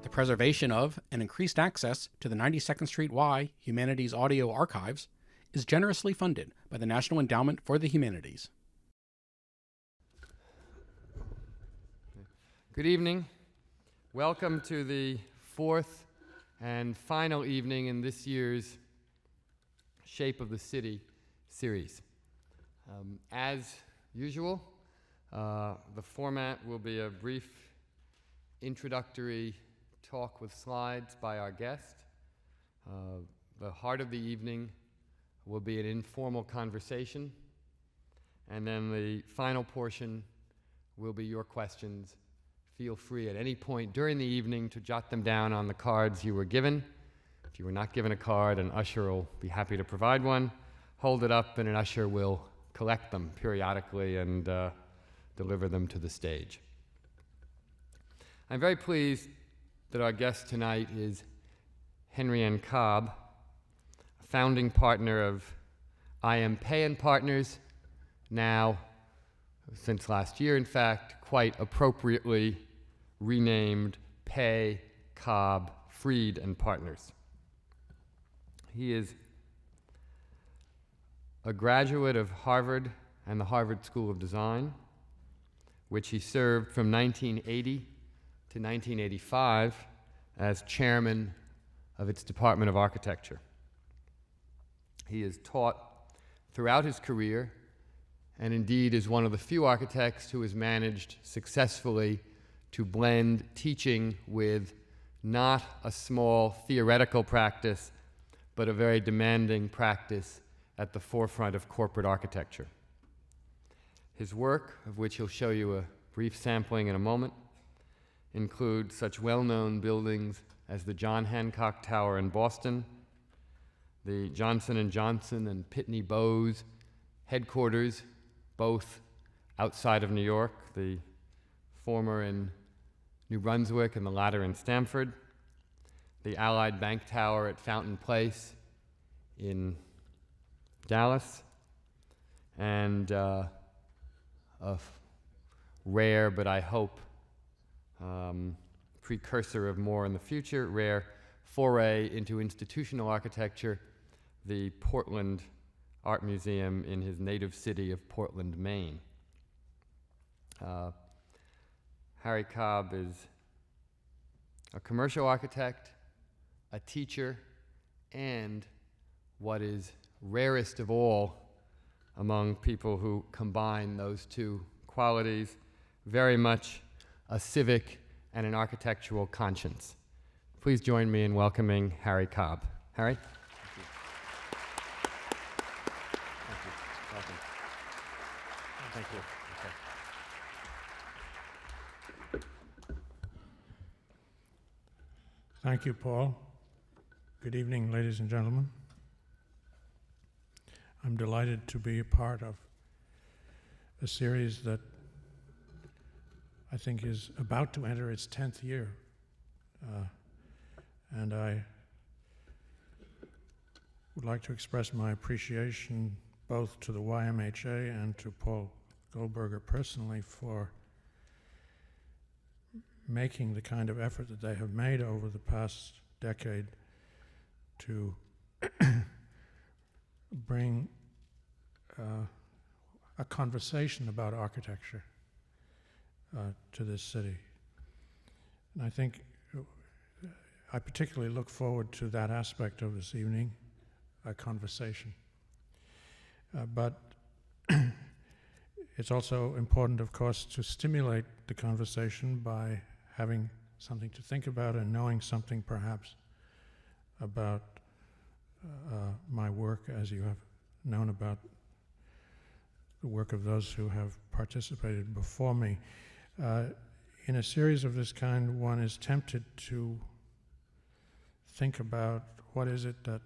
The preservation of and increased access to the 92nd Street Y Humanities Audio Archives is generously funded by the National Endowment for the Humanities. Good evening. Welcome to the fourth and final evening in this year's Shape of the City series. As usual, the format will be a brief introductory talk with slides by our guest. The heart of the evening will be an informal conversation, and then the final portion will be your questions. Feel free at any point during the evening to jot them down on the cards you were given. If you were not given a card, an usher will be happy to provide one. Hold it up and an usher will collect them periodically and deliver them to the stage. I'm very pleased that our guest tonight is Henry N. Cobb, a founding partner of I.M. Pei & Partners, now, since last year in fact, quite appropriately renamed Pei, Cobb, Freed and Partners. He is a graduate of Harvard and the Harvard School of Design, which he served from 1980 to 1985 as chairman of its Department of Architecture. He has taught throughout his career, and indeed is one of the few architects who has managed successfully to blend teaching with not a small theoretical practice, but a very demanding practice at the forefront of corporate architecture. His work, of which he'll show you a brief sampling in a moment, includes such well-known buildings as the John Hancock Tower in Boston, the Johnson & Johnson and Pitney Bowes headquarters, both outside of New York, the former in New Brunswick and the latter in Stamford, the Allied Bank Tower at Fountain Place in Dallas, and a rare, but I hope precursor of more in the future, rare foray into institutional architecture, the Portland Art Museum in his native city of Portland, Maine. Harry Cobb is a commercial architect, a teacher, and what is rarest of all among people who combine those two qualities, very much a civic and an architectural conscience. Please join me in welcoming Harry Cobb. Harry? Thank you. Welcome. Thank you. Thank you, Paul. Good evening, ladies and gentlemen. I'm delighted to be a part of a series that I think is about to enter its 10th year. And I would like to express my appreciation both to the YMHA and to Paul Goldberger personally for making the kind of effort that they have made over the past decade to bring a conversation about architecture to this city. And I think I particularly look forward to that aspect of this evening, a conversation. But it's also important, of course, to stimulate the conversation by having something to think about and knowing something perhaps about my work, as you have known about the work of those who have participated before me. In a series of this kind, one is tempted to think about what is it that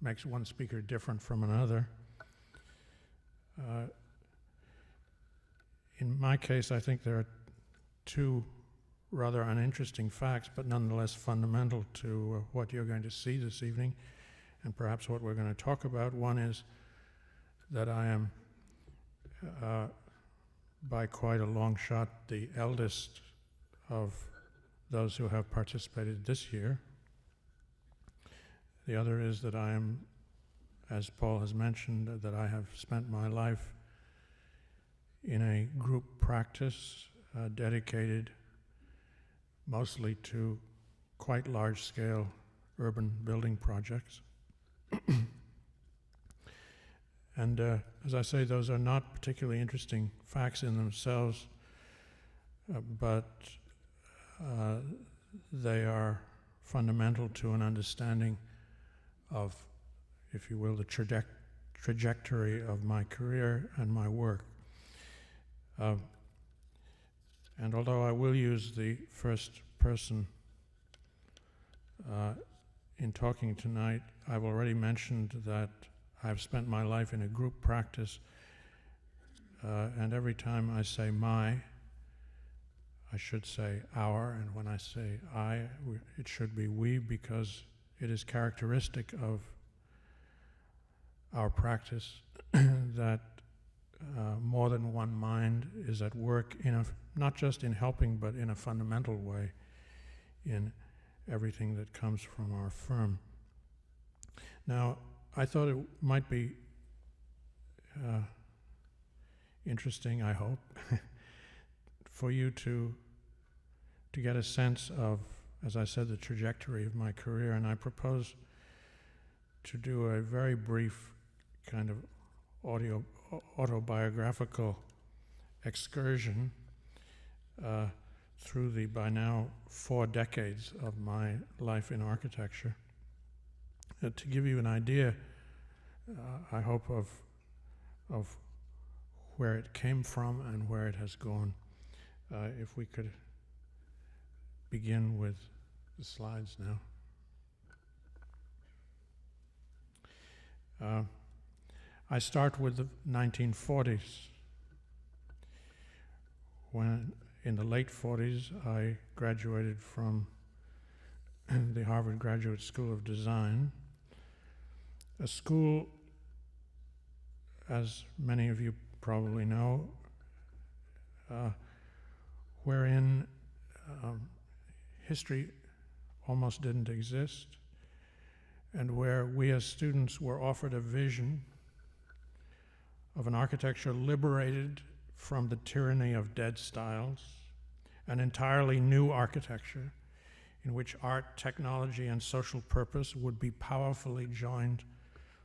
makes one speaker different from another. In my case, I think there are two rather uninteresting facts, but nonetheless fundamental to what you're going to see this evening, and perhaps what we're going to talk about. One is that I am, by quite a long shot, the eldest of those who have participated this year. The other is that I am, as Paul has mentioned, that I have spent my life in a group practice dedicated mostly to quite large-scale urban building projects. And as I say, those are not particularly interesting facts in themselves, but they are fundamental to an understanding of, if you will, the trajectory of my career and my work. And although I will use the first person in talking tonight, I've already mentioned that I've spent my life in a group practice, and every time I say my, I should say our, and when I say I, it should be we, because it is characteristic of our practice that more than one mind is at work not just in helping, but in a fundamental way in everything that comes from our firm. Now, I thought it might be interesting, I hope, for you to get a sense of, as I said, the trajectory of my career, and I propose to do a very brief kind of autobiographical excursion through the by now 4 decades of my life in architecture. To give you an idea, I hope, of where it came from and where it has gone. If we could begin with the slides now. I start with the 1940s. When in the late 40s, I graduated from the Harvard Graduate School of Design, a school, as many of you probably know, wherein history almost didn't exist, and where we as students were offered a vision of an architecture liberated from the tyranny of dead styles, an entirely new architecture in which art, technology, and social purpose would be powerfully joined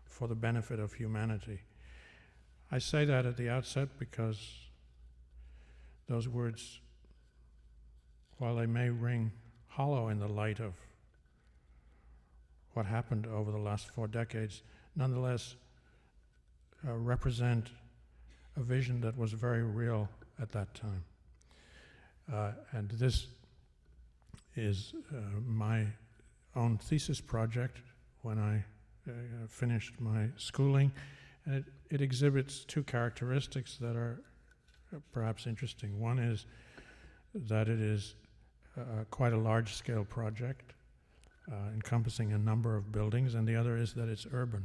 for the benefit of humanity. I say that at the outset because those words, while they may ring hollow in the light of what happened over the last 4 decades, nonetheless represent a vision that was very real at that time. And this is my own thesis project when I finished my schooling. And it exhibits 2 characteristics that are perhaps interesting. One is that it is quite a large-scale project encompassing a number of buildings, and the other is that it's urban.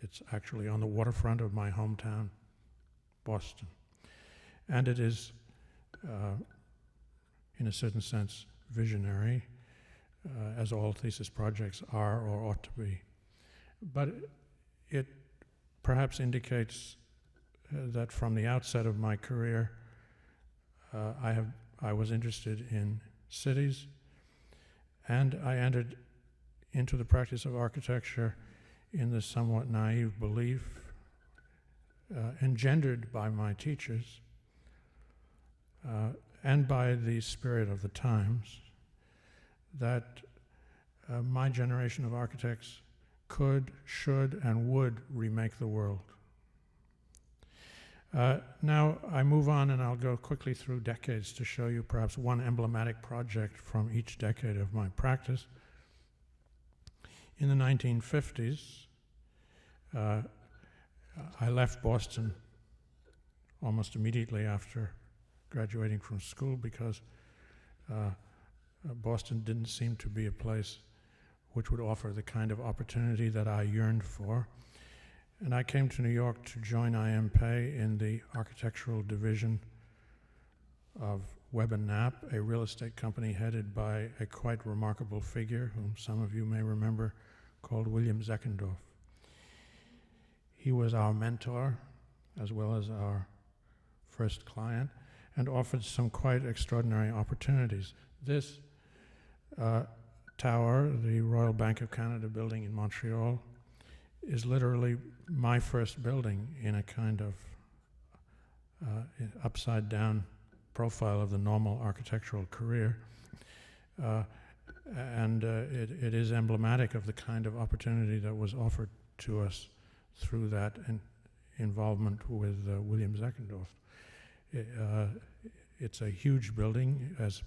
It's actually on the waterfront of my hometown, Boston. And it is, in a certain sense, visionary, as all thesis projects are or ought to be. But it perhaps indicates that from the outset of my career, I was interested in cities, and I entered into the practice of architecture in the somewhat naive belief, engendered by my teachers and by the spirit of the times, that my generation of architects could, should, and would remake the world. Now I move on, and I'll go quickly through decades to show you perhaps one emblematic project from each decade of my practice. In the 1950s, I left Boston almost immediately after graduating from school because Boston didn't seem to be a place which would offer the kind of opportunity that I yearned for. And I came to New York to join IMP in the architectural division of Webb and Knapp, a real estate company headed by a quite remarkable figure whom some of you may remember, called William Zeckendorf. He was our mentor as well as our first client and offered some quite extraordinary opportunities. This tower, the Royal Bank of Canada building in Montreal, is literally my first building in a kind of upside-down profile of the normal architectural career. And it is emblematic of the kind of opportunity that was offered to us through that involvement with William Zeckendorf. It's a huge building as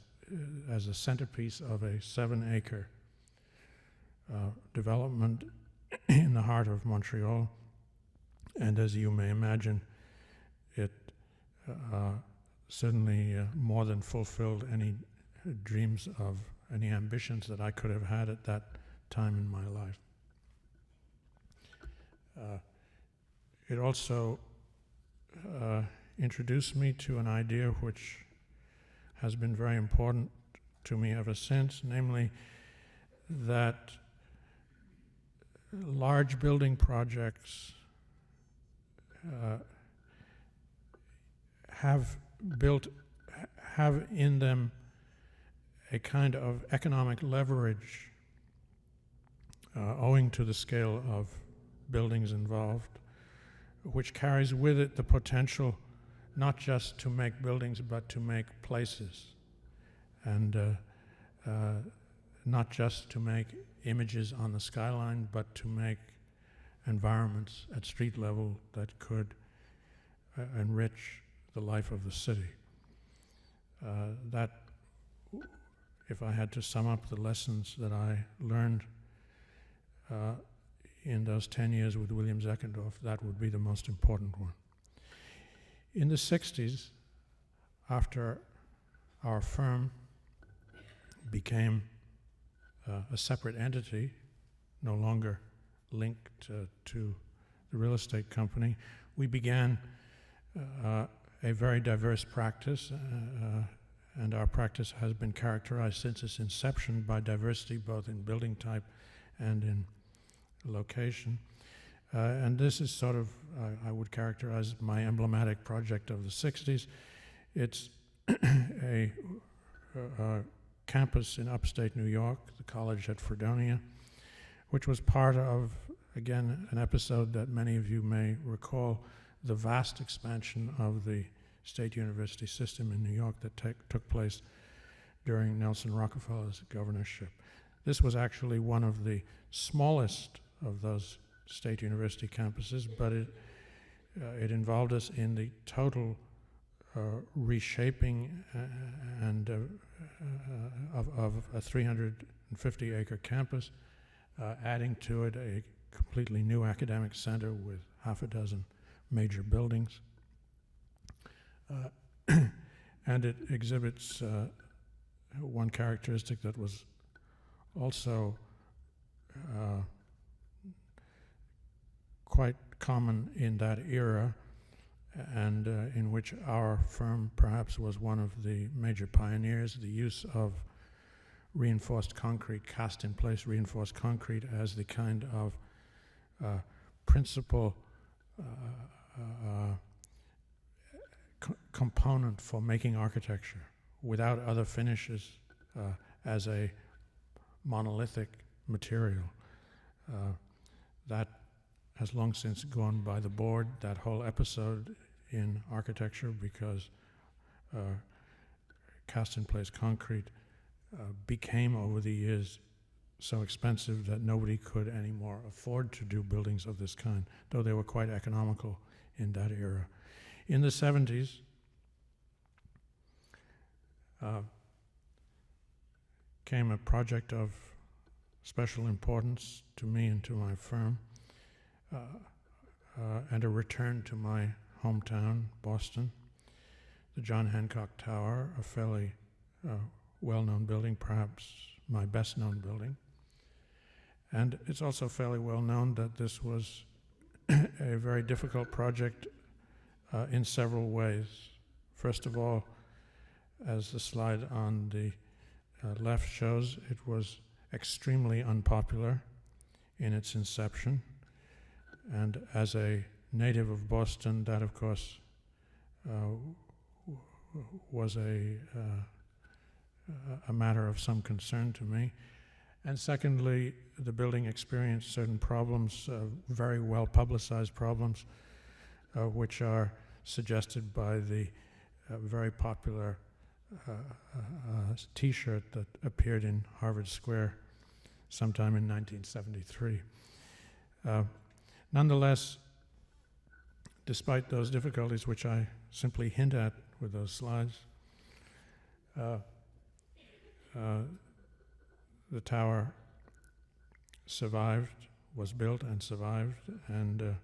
a centerpiece of a 7-acre development in the heart of Montreal. And as you may imagine, it certainly more than fulfilled any dreams of any ambitions that I could have had at that time in my life. It also introduced me to an idea which has been very important to me ever since, namely that large building projects have in them a kind of economic leverage owing to the scale of buildings involved, which carries with it the potential not just to make buildings but to make places, and not just to make images on the skyline but to make environments at street level that could enrich the life of the city. That, if I had to sum up the lessons that I learned in those 10 years with William Zeckendorf, that would be the most important one. In the 60s, after our firm became a separate entity, no longer linked to the real estate company, we began a very diverse practice, and our practice has been characterized since its inception by diversity both in building type and in location. And this is sort of, I would characterize my emblematic project of the 60s. It's a campus in upstate New York, the college at Fredonia, which was part of, again, an episode that many of you may recall, the vast expansion of the State University system in New York that took place during Nelson Rockefeller's governorship. This was actually one of the smallest of those State University campuses, but it involved us in the total reshaping and of a 350-acre campus, adding to it a completely new academic center with half a dozen major buildings. And it exhibits one characteristic that was also quite common in that era, and in which our firm perhaps was one of the major pioneers, the use of reinforced concrete, cast-in-place reinforced concrete as the kind of principal component for making architecture without other finishes as a monolithic material. That has long since gone by the board, that whole episode in architecture, because cast-in-place concrete became over the years so expensive that nobody could anymore afford to do buildings of this kind, though they were quite economical in that era. In the 70s, came a project of special importance to me and to my firm, and a return to my hometown, Boston, the John Hancock Tower, a fairly well-known building, perhaps my best-known building. And it's also fairly well known that this was a very difficult project in several ways. First of all, as the slide on the left shows, it was extremely unpopular in its inception. And as a native of Boston, that of course was a matter of some concern to me. And secondly, the building experienced certain problems, very well publicized problems, which are suggested by the very popular T-shirt that appeared in Harvard Square sometime in 1973. Nonetheless, despite those difficulties, which I simply hint at with those slides, the tower survived, was built and survived, and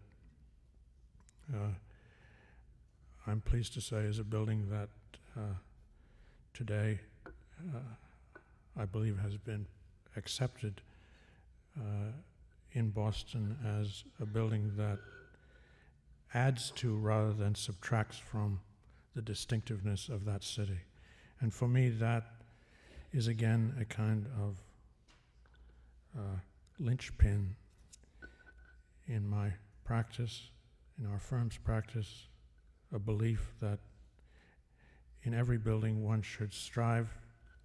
I'm pleased to say is a building that today I believe has been accepted in Boston as a building that adds to rather than subtracts from the distinctiveness of that city. And for me, that is again a kind of linchpin in my practice, in our firm's practice, a belief that in every building one should strive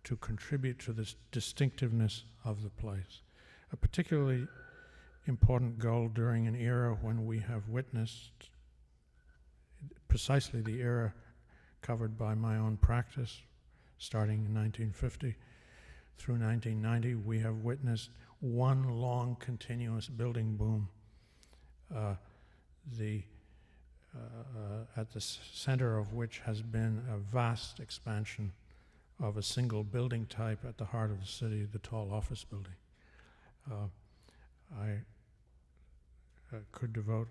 to contribute to this distinctiveness of the place. A particularly important goal during an era when we have witnessed precisely the era covered by my own practice, starting in 1950 through 1990, we have witnessed one long continuous building boom. At the center of which has been a vast expansion of a single building type at the heart of the city, the tall office building. I could devote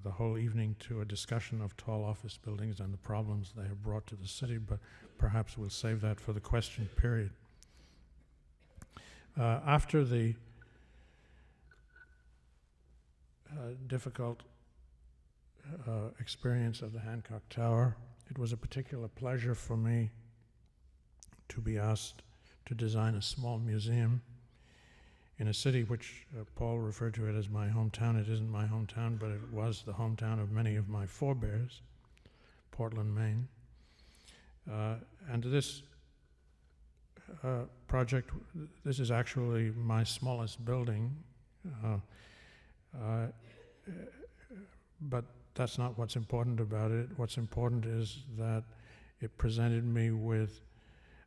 the whole evening to a discussion of tall office buildings and the problems they have brought to the city, but perhaps we'll save that for the question period. After the difficult experience of the Hancock Tower, it was a particular pleasure for me to be asked to design a small museum in a city which Paul referred to it as my hometown. It isn't my hometown, but it was the hometown of many of my forebears, Portland, Maine. And this project, this is actually my smallest building, but that's not what's important about it. What's important is that it presented me with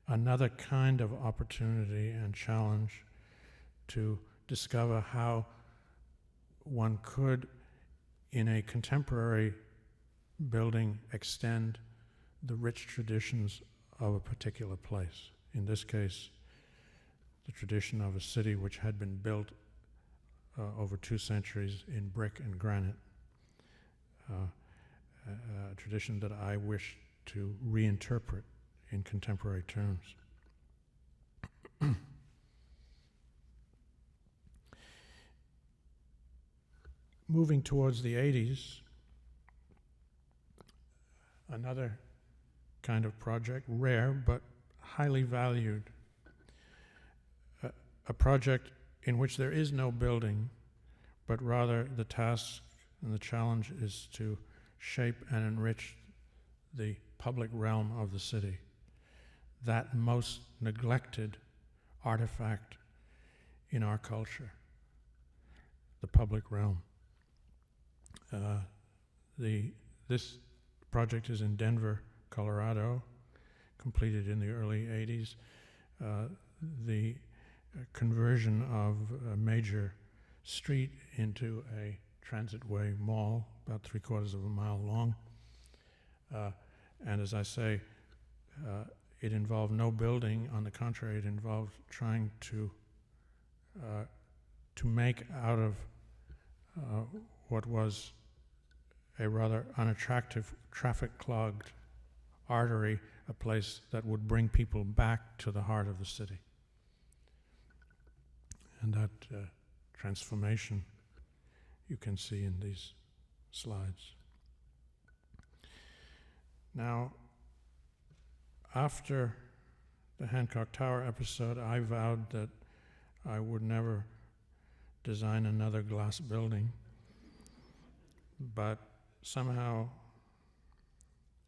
another kind of opportunity and challenge to discover how one could, in a contemporary building, extend the rich traditions of a particular place. In this case, the tradition of a city which had been built over 2 centuries in brick and granite, a tradition that I wish to reinterpret in contemporary terms. Moving towards the 80s, another kind of project, rare but highly valued, a project in which there is no building, but rather the task and the challenge is to shape and enrich the public realm of the city, that most neglected artifact in our culture, the public realm. This project is in Denver, Colorado, completed in the early 80s. The conversion of a major street into a transitway mall, about 3/4 of a mile long. And as I say, it involved no building. On the contrary, it involved trying to make out of what was a rather unattractive, traffic-clogged artery, a place that would bring people back to the heart of the city. And that transformation you can see in these slides. Now, After the Hancock Tower episode, I vowed that I would never design another glass building, but somehow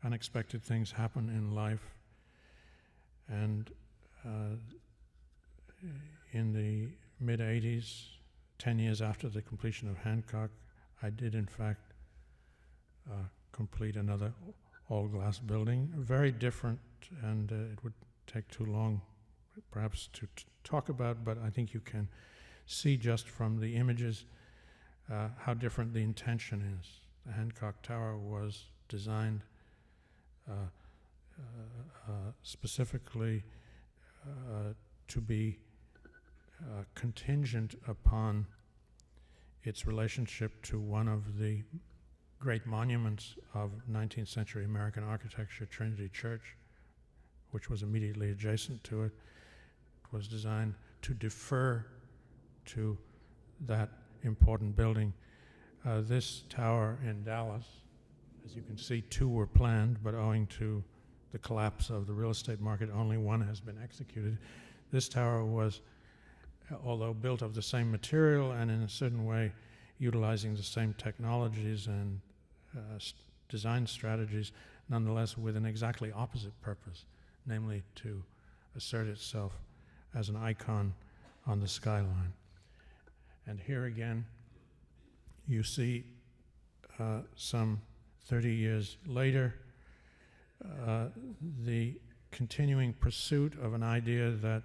unexpected things happen in life, and in the mid-'80s, 10 years after the completion of Hancock, I did in fact complete another all-glass building, very different, and it would take too long perhaps to talk about, but I think you can see just from the images how different the intention is. The Hancock Tower was designed specifically to be contingent upon its relationship to one of the great monuments of 19th century American architecture, Trinity Church, which was immediately adjacent to it. It was designed to defer to that important building. This tower in Dallas, as you can see, 2 were planned, but owing to the collapse of the real estate market, only 1 has been executed. This tower was, although built of the same material and in a certain way utilizing the same technologies and design strategies, nonetheless with an exactly opposite purpose, namely to assert itself as an icon on the skyline. And here again, you see some 30 years later, the continuing pursuit of an idea that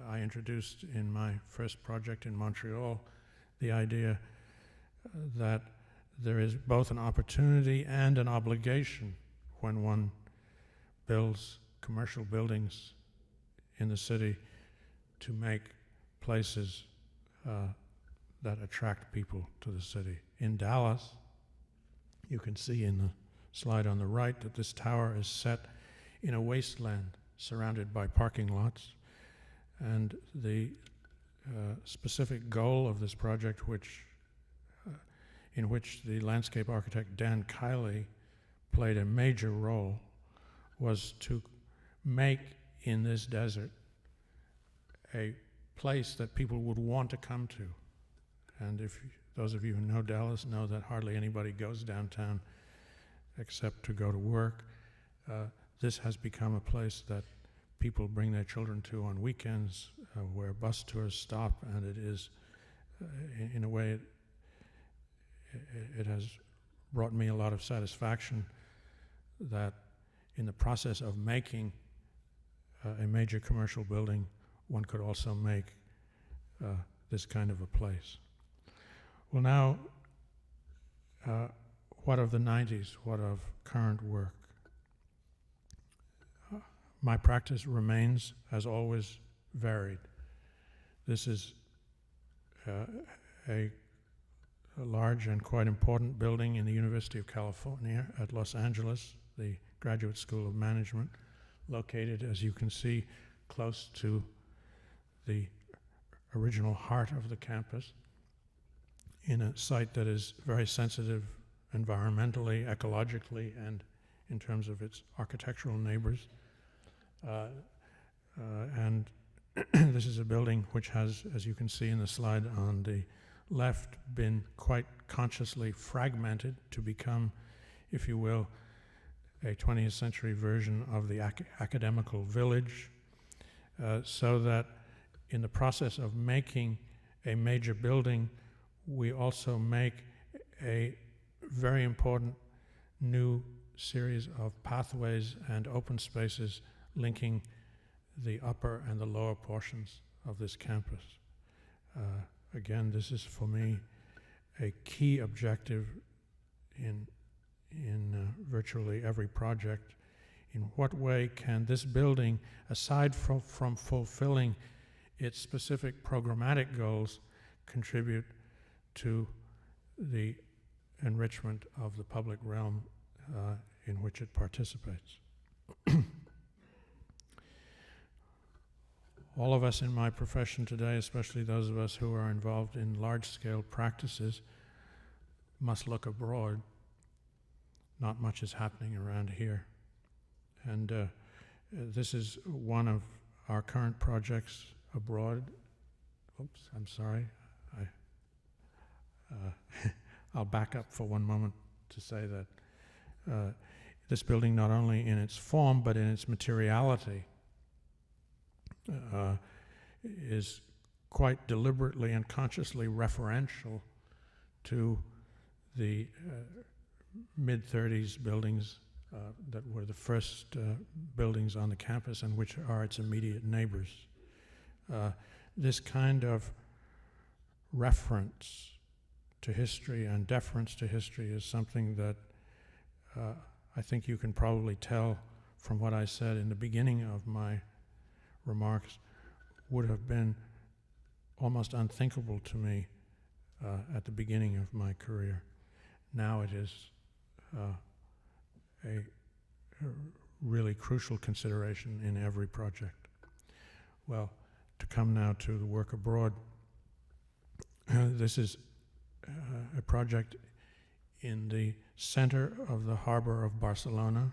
I introduced in my first project in Montreal, the idea that there is both an opportunity and an obligation when one builds commercial buildings in the city to make places that attract people to the city. In Dallas, you can see in the slide on the right that this tower is set in a wasteland surrounded by parking lots, and the specific goal of this project, in which the landscape architect Dan Kiley played a major role, was to make in this desert a place that people would want to come to. And if those of you who know Dallas know that hardly anybody goes downtown except to go to work, this has become a place that people bring their children to on weekends, where bus tours stop, and it is, in a way, it has brought me a lot of satisfaction that in the process of making a major commercial building, one could also make this kind of a place. Well, now, what of the 90s? What of current work? My practice remains, as always, varied. This is a large and quite important building in the University of California at Los Angeles, the Graduate School of Management, located, as you can see, close to the original heart of the campus, in a site that is very sensitive environmentally, ecologically, and in terms of its architectural neighbors. And this is a building which has, as you can see in the slide on the left, been quite consciously fragmented to become, if you will, a 20th century version of the academical village, so that in the process of making a major building, we also make a very important new series of pathways and open spaces linking the upper and the lower portions of this campus. Again, this is for me a key objective in virtually every project. In what way can this building, aside from fulfilling its specific programmatic goals, contribute to the enrichment of the public realm in which it participates? All of us in my profession today, especially those of us who are involved in large-scale practices, must look abroad. Not much is happening around here. And this is one of our current projects abroad. Oops, I'm sorry. I'll back up for one moment to say that this building, not only in its form but in its materiality, is quite deliberately and consciously referential to the mid-30s buildings that were the first buildings on the campus and which are its immediate neighbors. This kind of reference to history and deference to history is something that I think you can probably tell from what I said in the beginning of my remarks would have been almost unthinkable to me at the beginning of my career. Now it is a really crucial consideration in every project. Well, to come now to the work abroad, this is a project in the center of the harbor of Barcelona,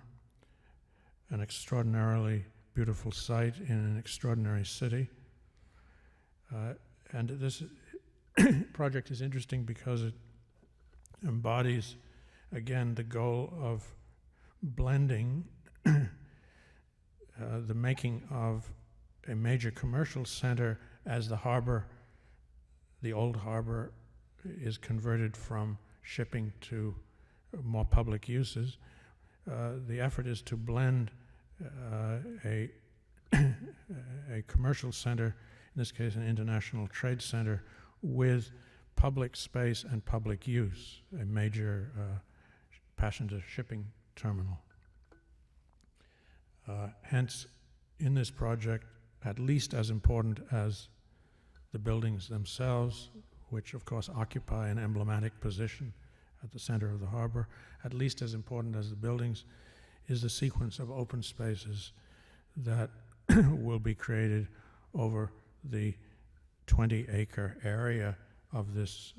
an extraordinarily beautiful site in an extraordinary city. And this project is interesting because it embodies, again, the goal of blending the making of a major commercial center as the harbor, the old harbor, is converted from shipping to more public uses. The effort is to blend a commercial center, in this case an international trade center, with public space and public use, a major passenger shipping terminal. Hence, in this project, at least as important as the buildings themselves, which of course occupy an emblematic position at the center of the harbor, at least as important as the buildings is the sequence of open spaces that will be created over the 20-acre area of this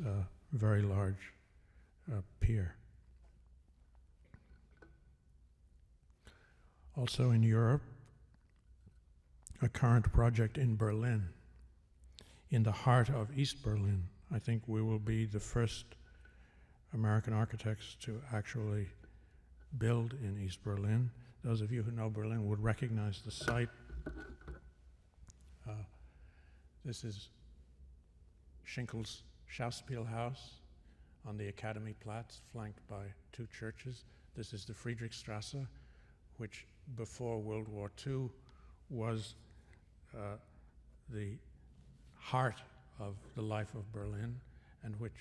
very large pier. Also in Europe, a current project in Berlin, in the heart of East Berlin. I think we will be the first American architects to actually build in East Berlin. Those of you who know Berlin would recognize the site. This is Schinkel's Schauspielhaus on the Akademieplatz, flanked by two churches. This is the Friedrichstrasse, which before World War II was the heart of the life of Berlin, and which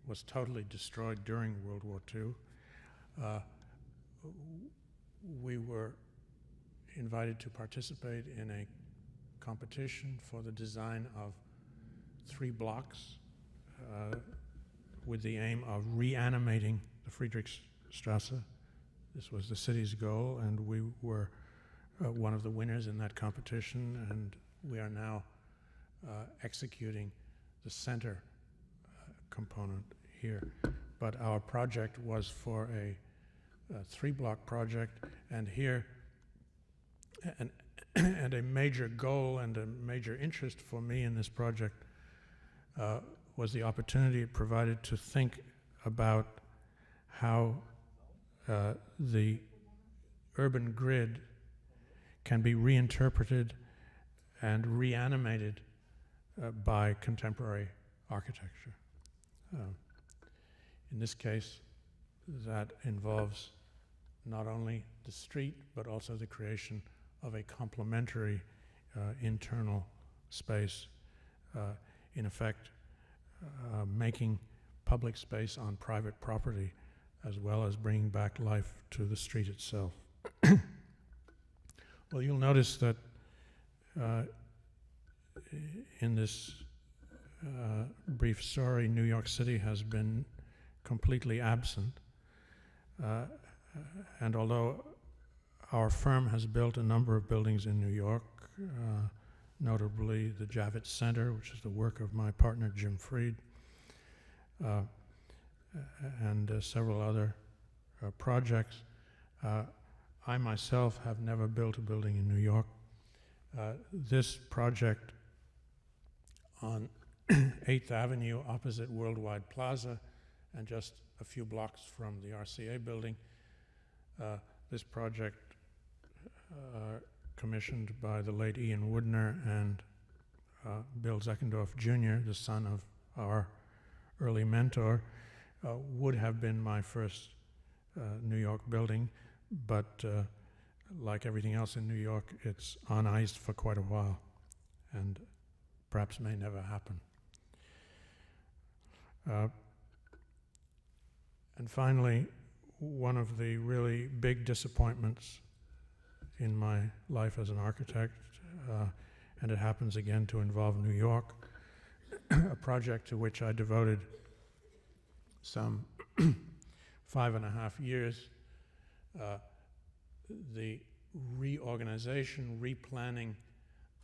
was totally destroyed during World War II. We were invited to participate in a competition for the design of 3 blocks with the aim of reanimating the Friedrichstrasse. This was the city's goal, and we were one of the winners in that competition, and we are now executing the center component here. But our project was for a 3-block project, and here, and a major goal and a major interest for me in this project was the opportunity it provided to think about how the urban grid can be reinterpreted and reanimated by contemporary architecture. In this case, that involves not only the street, but also the creation of a complementary internal space, in effect making public space on private property, as well as bringing back life to the street itself. Well, you'll notice that in this brief story, New York City has been completely absent. And although our firm has built a number of buildings in New York, notably the Javits Center, which is the work of my partner Jim Fried, and several other projects, I myself have never built a building in New York. This project on 8th Avenue opposite Worldwide Plaza and just a few blocks from the RCA building, this project commissioned by the late Ian Woodner and Bill Zeckendorf Jr., the son of our early mentor, would have been my first New York building, but like everything else in New York, it's on ice for quite a while and perhaps may never happen. And finally, one of the really big disappointments in my life as an architect, and it happens again to involve New York, a project to which I devoted some 5.5 years, the reorganization, replanning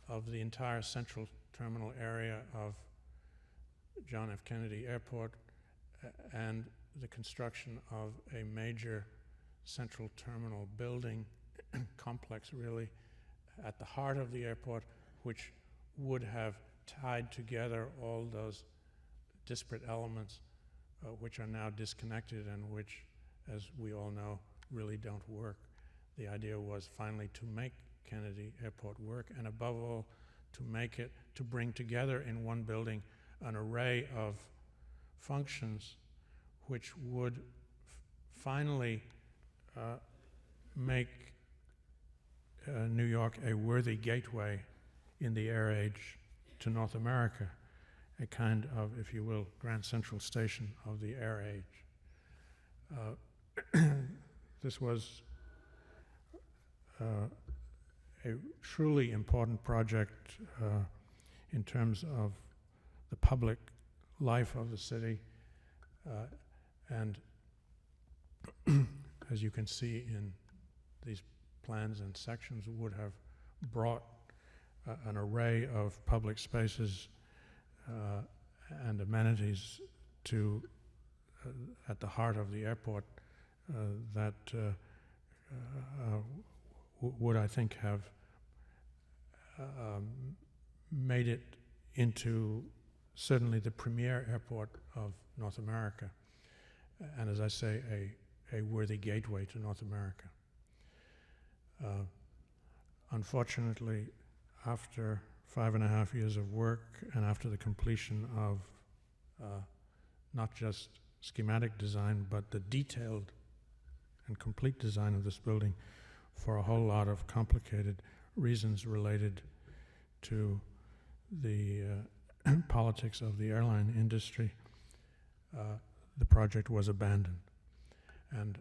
of the entire central terminal area of John F. Kennedy Airport and the construction of a major central terminal building complex, really, at the heart of the airport, which would have tied together all those disparate elements which are now disconnected and which, as we all know, really don't work. The idea was finally to make Kennedy Airport work, and above all, to bring together in one building an array of functions which would finally make New York a worthy gateway in the air age to North America, a kind of, if you will, Grand Central Station of the air age. This was a truly important project in terms of the public life of the city, and as you can see in these plans and sections, would have brought an array of public spaces and amenities to at the heart of the airport that would, I think, have made it into certainly the premier airport of North America, and as I say, a worthy gateway to North America. Unfortunately, after 5.5 years of work and after the completion of not just schematic design, but the detailed and complete design of this building for a whole lot of complicated reasons related to the politics of the airline industry, the project was abandoned. And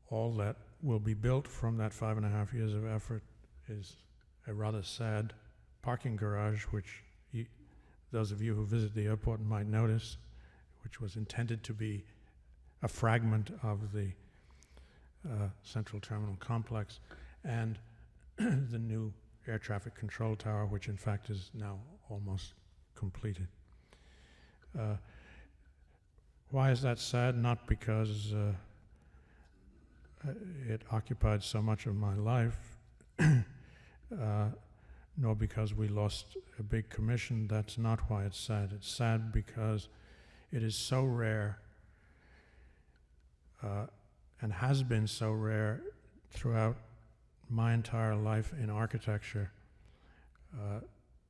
all that will be built from that 5.5 years of effort is a rather sad parking garage, which those of you who visit the airport might notice, which was intended to be a fragment of the central terminal complex, and the new air traffic control tower, which in fact is now almost completed. Why is that sad? Not because it occupied so much of my life, nor because we lost a big commission. That's not why it's sad. It's sad because it is so rare and has been so rare throughout my entire life in architecture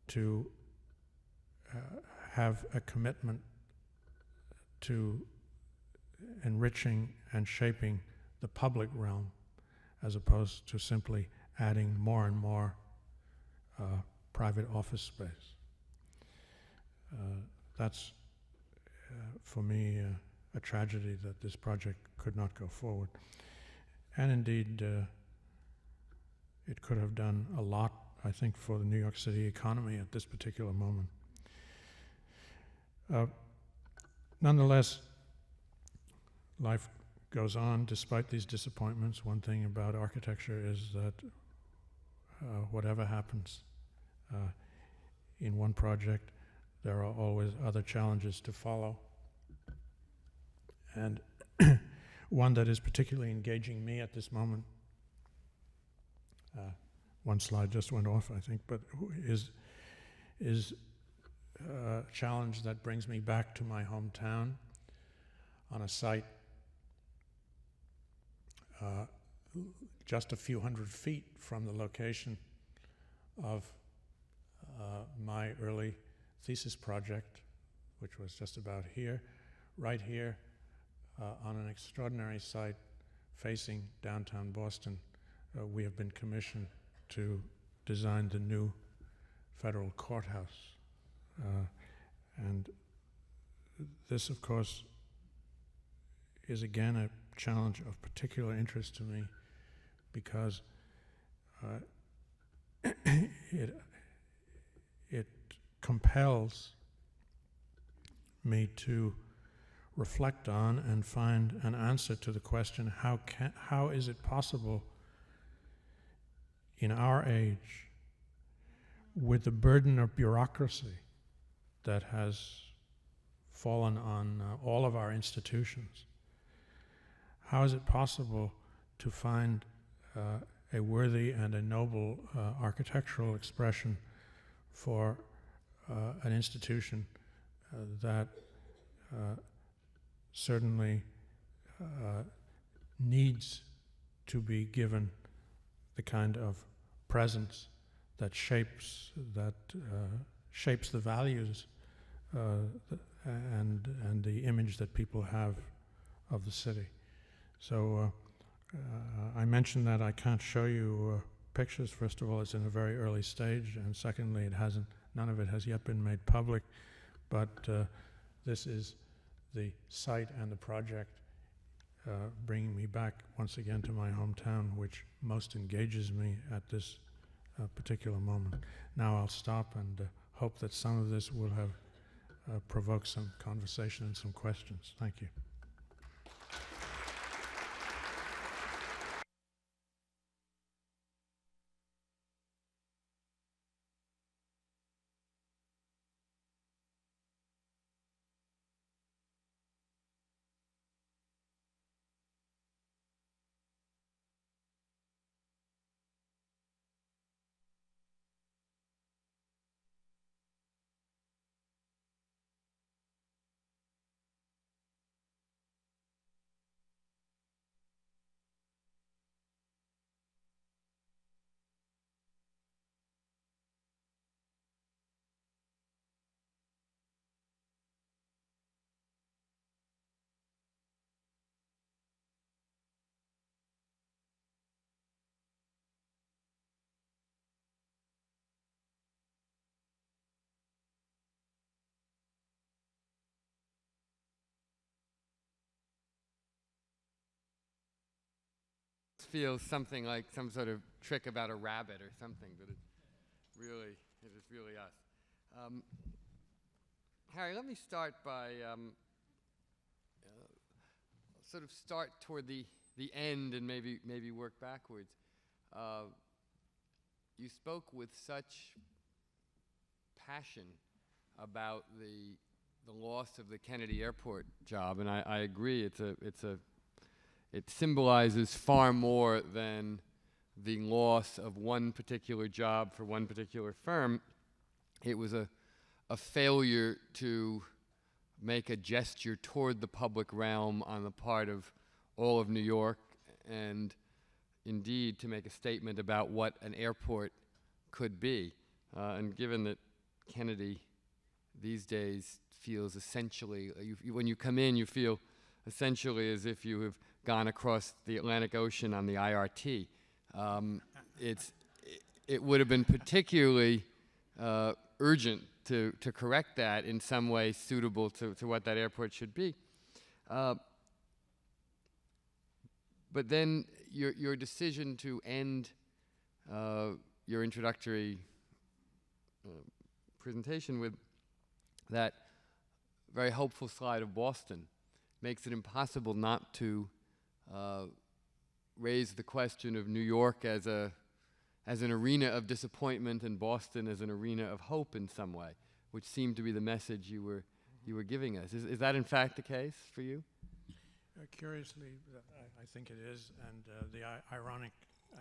to have a commitment to enriching and shaping the public realm as opposed to simply adding more and more private office space. That's, for me, a tragedy that this project could not go forward. And indeed, it could have done a lot, I think, for the New York City economy at this particular moment. Nonetheless, life goes on despite these disappointments. One thing about architecture is that whatever happens in one project, there are always other challenges to follow. And one that is particularly engaging me at this moment One slide just went off, I think, but is a challenge that brings me back to my hometown on a site just a few hundred feet from the location of my early thesis project, which was just about here, right here, on an extraordinary site facing downtown Boston. We have been commissioned to design the new federal courthouse. And this, of course, is again a challenge of particular interest to me because it compels me to reflect on and find an answer to the question, how is it possible in our age, with the burden of bureaucracy that has fallen on all of our institutions, how is it possible to find a worthy and a noble architectural expression for an institution that certainly needs to be given the kind of presence that shapes the values and the image that people have of the city. So I mentioned that I can't show you pictures. First of all, it's in a very early stage, and secondly, none of it has yet been made public. But this is the site and the project bringing me back once again to my hometown, which most engages me at this particular moment. Now I'll stop and hope that some of this will have provoked some conversation and some questions. Thank you. Feels something like some sort of trick about a rabbit or something, but it is really us. Harry, let me start by sort of start toward the end and maybe work backwards. You spoke with such passion about the loss of the Kennedy Airport job, and I agree. It symbolizes far more than the loss of one particular job for one particular firm. It was a failure to make a gesture toward the public realm on the part of all of New York, and indeed to make a statement about what an airport could be. And given that Kennedy these days feels essentially, when you come in, you feel essentially as if you have gone across the Atlantic Ocean on the IRT. It would have been particularly urgent to correct that in some way suitable to what that airport should be. But then your decision to end your introductory presentation with that very hopeful slide of Boston makes it impossible not to raise the question of New York as an arena of disappointment and Boston as an arena of hope in some way, which seemed to be the message you were giving us. Is that in fact the case for you? Curiously, I think it is, and the ironic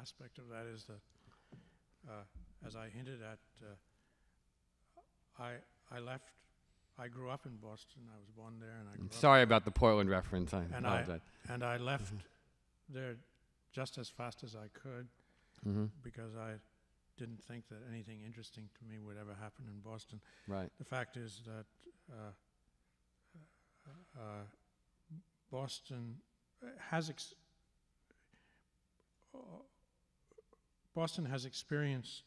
aspect of that is that as I hinted at, I grew up in Boston. I was born there, and I grew up. Sorry about the Portland reference. I And apologize. I left there just as fast as I could because I didn't think that anything interesting to me would ever happen in Boston. Right. The fact is that Boston Boston has experienced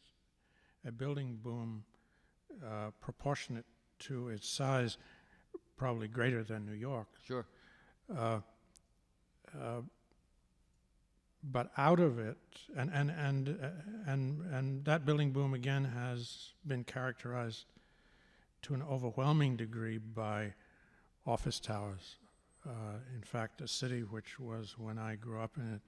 a building boom proportionate to its size, probably greater than New York. Sure. But out of it, and that building boom again has been characterized to an overwhelming degree by office towers. In fact, a city which was, when I grew up in it,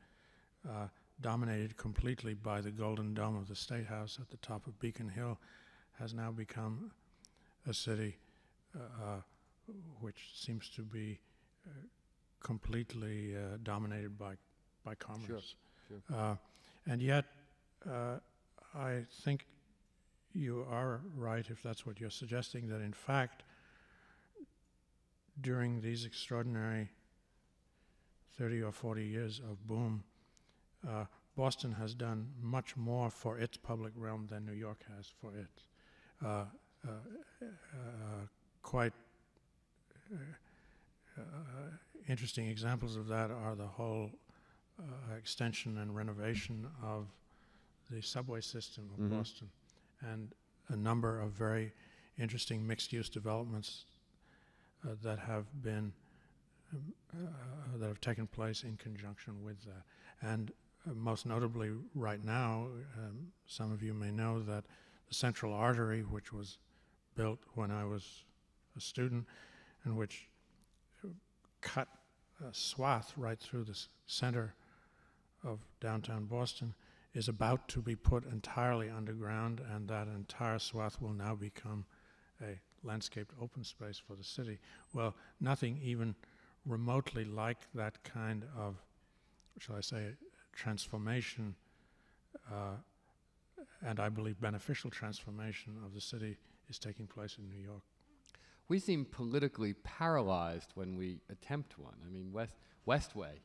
dominated completely by the Golden Dome of the State House at the top of Beacon Hill, has now become a city which seems to be completely dominated by commerce. Sure. And yet, I think you are right if that's what you're suggesting, that in fact, during these extraordinary 30 or 40 years of boom, Boston has done much more for its public realm than New York has for it. Quite interesting examples of that are the whole extension and renovation of the subway system of Boston, and a number of very interesting mixed-use developments that have been that have taken place in conjunction with that. And most notably right now, some of you may know that the Central Artery, which was built when I was a student, and which cut a swath right through the center of downtown Boston, is about to be put entirely underground, and that entire swath will now become a landscaped open space for the city. Well, nothing even remotely like that kind of, shall I say, transformation, and I believe beneficial transformation of the city is taking place in New York. We seem politically paralyzed when we attempt one. I mean, Westway,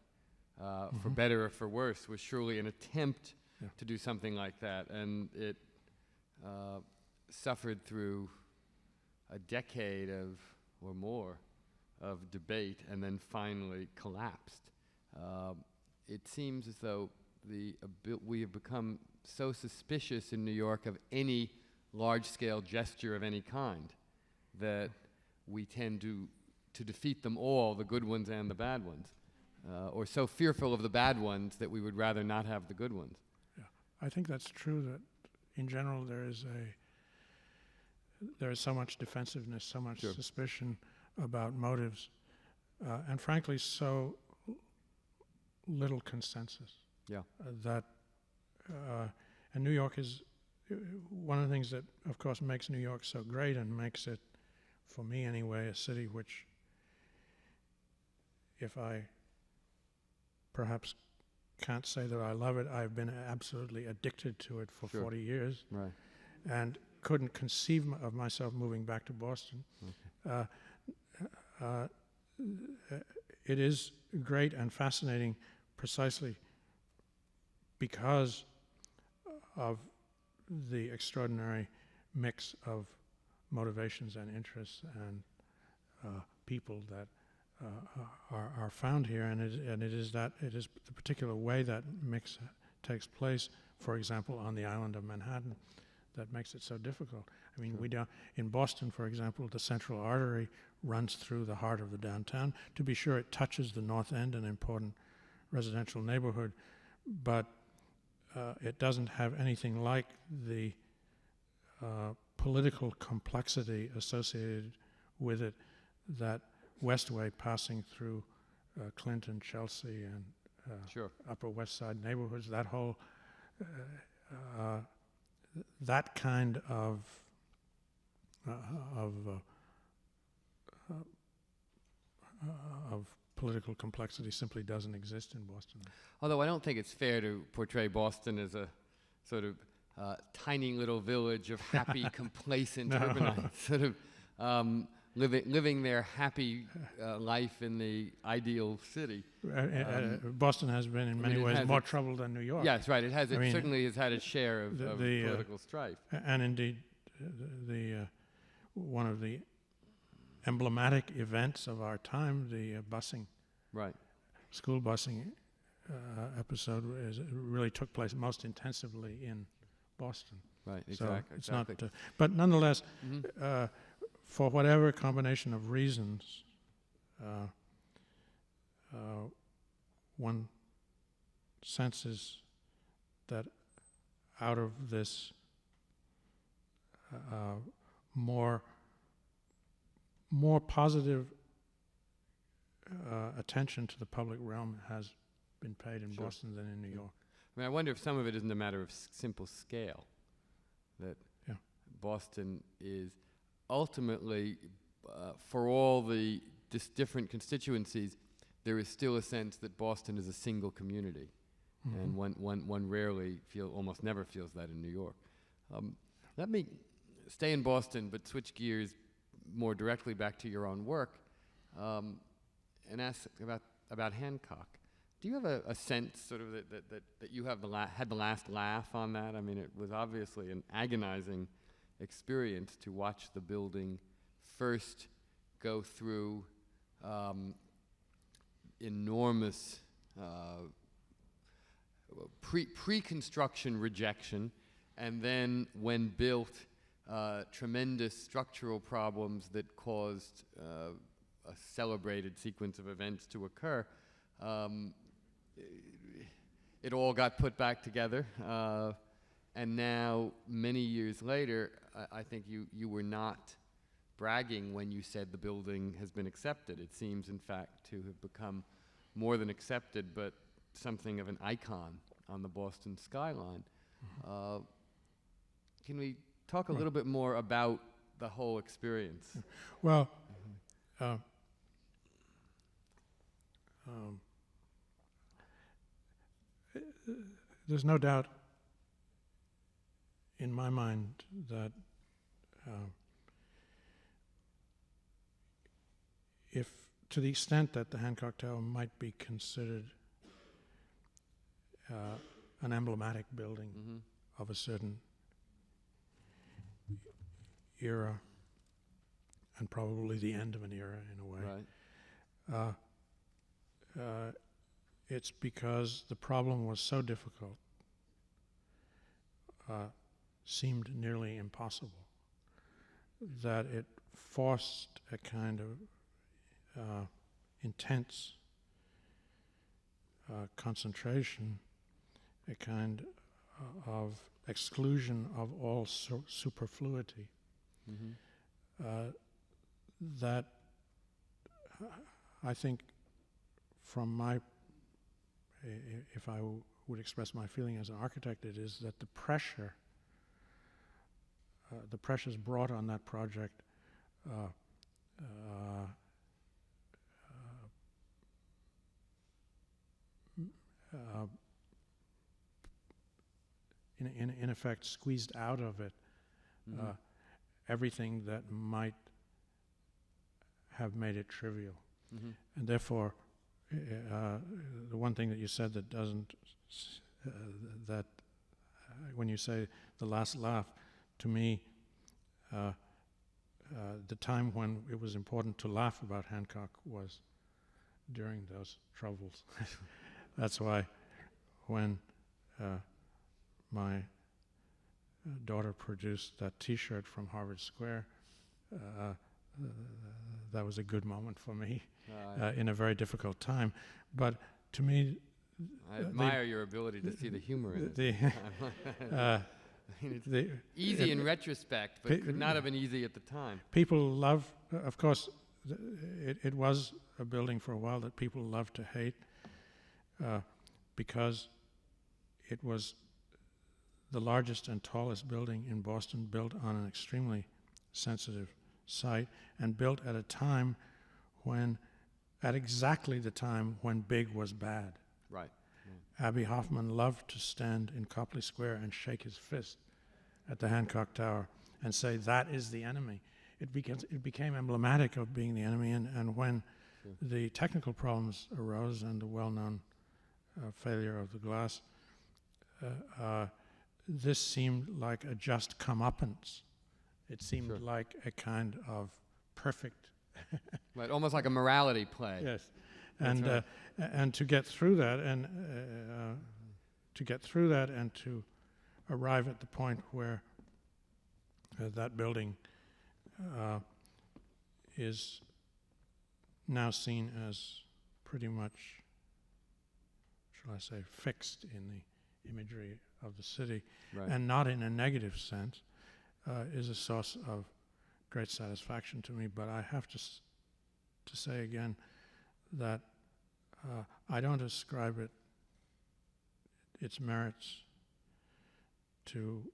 for better or for worse, was surely an attempt to do something like that, and it suffered through a decade or more of debate and then finally collapsed. It seems as though we have become so suspicious in New York of any large-scale gesture of any kind that we tend to defeat them all, the good ones and the bad ones, or so fearful of the bad ones that we would rather not have the good ones. Yeah, I think that's true, that in general there is so much defensiveness, so much suspicion about motives, and frankly so little consensus. Yeah. And New York is one of the things that, of course, makes New York so great and makes it, for me anyway, a city which, if I perhaps can't say that I love it, I've been absolutely addicted to it for 40 years. Right. And couldn't conceive of myself moving back to Boston. Okay. It is great and fascinating precisely because of the extraordinary mix of motivations and interests and people that are found here, and it is the particular way that mix takes place, for example, on the island of Manhattan, that makes it so difficult. I mean, in Boston, for example, the Central Artery runs through the heart of the downtown. To be sure, it touches the North End, an important residential neighborhood, but it doesn't have anything like the political complexity associated with it that Westway, passing through Clinton, Chelsea, and Upper West Side neighborhoods, that whole that kind of political complexity simply doesn't exist in Boston. Although I don't think it's fair to portray Boston as a sort of tiny little village of happy, complacent urbanites, sort of living their happy life in the ideal city. Boston has been in many ways more trouble than New York. Yes, right. It has. It certainly has had its share of political strife. And indeed, one of the emblematic events of our time, the busing, right, school busing episode, really took place most intensively in Boston. Right. So exactly. it's not, but nonetheless, for whatever combination of reasons, one senses that out of this more positive attention to the public realm has been paid in Boston than in New York. I mean, I wonder if some of it isn't a matter of simple scale, that Boston is ultimately, for all the different constituencies, there is still a sense that Boston is a single community, and one rarely almost never feels that in New York. Let me stay in Boston, but switch gears more directly back to your own work, and ask about Hancock. Do you have a sense, sort of, that you have had the last laugh on that? I mean, it was obviously an agonizing experience to watch the building first go through enormous pre-construction rejection, and then when built, tremendous structural problems that caused a celebrated sequence of events to occur. It all got put back together, and now, many years later, I think you were not bragging when you said the building has been accepted. It seems, in fact, to have become more than accepted, but something of an icon on the Boston skyline. Can we talk a little bit more about the whole experience? Well, there's no doubt in my mind that if, to the extent that the Hancock Tower might be considered an emblematic building of a certain era, and probably the end of an era in a way, Right. It's because the problem was so difficult, seemed nearly impossible, that it forced a kind of intense concentration, a kind of exclusion of all superfluity, that I think, from my, if I would express my feeling as an architect, it is that the pressures brought on that project in effect squeezed out of it everything that might have made it trivial. And therefore, the one thing that you said that doesn't, when you say the last laugh, to me, the time when it was important to laugh about Hancock was during those troubles. That's why when my daughter produced that T-shirt from Harvard Square, that was a good moment for me in a very difficult time. But to me, I admire your ability to see the humor in it. It's easy in retrospect, but could not have been easy at the time. People love, of course, it was a building for a while that people loved to hate because it was the largest and tallest building in Boston, built on an extremely sensitive site, and built at a time when, at exactly the time when big was bad. Right. Abbie Hoffman loved to stand in Copley Square and shake his fist at the Hancock Tower and say that is the enemy. It became emblematic of being the enemy, and when the technical problems arose and the well-known failure of the glass, this seemed like a just comeuppance. It seemed like a kind of perfect... Right, almost like a morality play. Yes, and to get through that, and to arrive at the point where that building is now seen as pretty much, shall I say, fixed in the imagery of the city, and not in a negative sense, is a source of great satisfaction to me. But I have to say again that I don't ascribe its merits to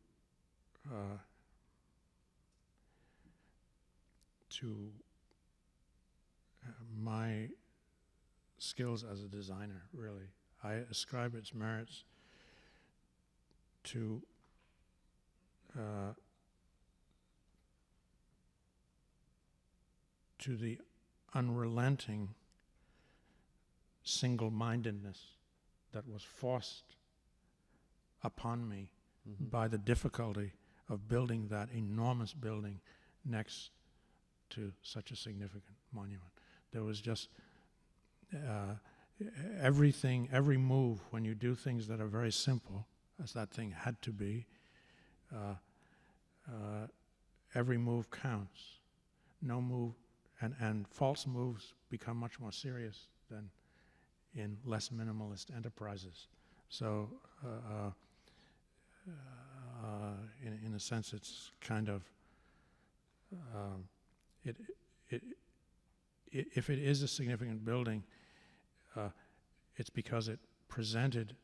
my skills as a designer, really. I ascribe its merits to the unrelenting single-mindedness that was forced upon me by the difficulty of building that enormous building next to such a significant monument. There was just everything, every move, when you do things that are very simple, as that thing had to be, every move counts. No move, and false moves become much more serious than in less minimalist enterprises. So, in a sense, it's kind of if it is a significant building, it's because it presented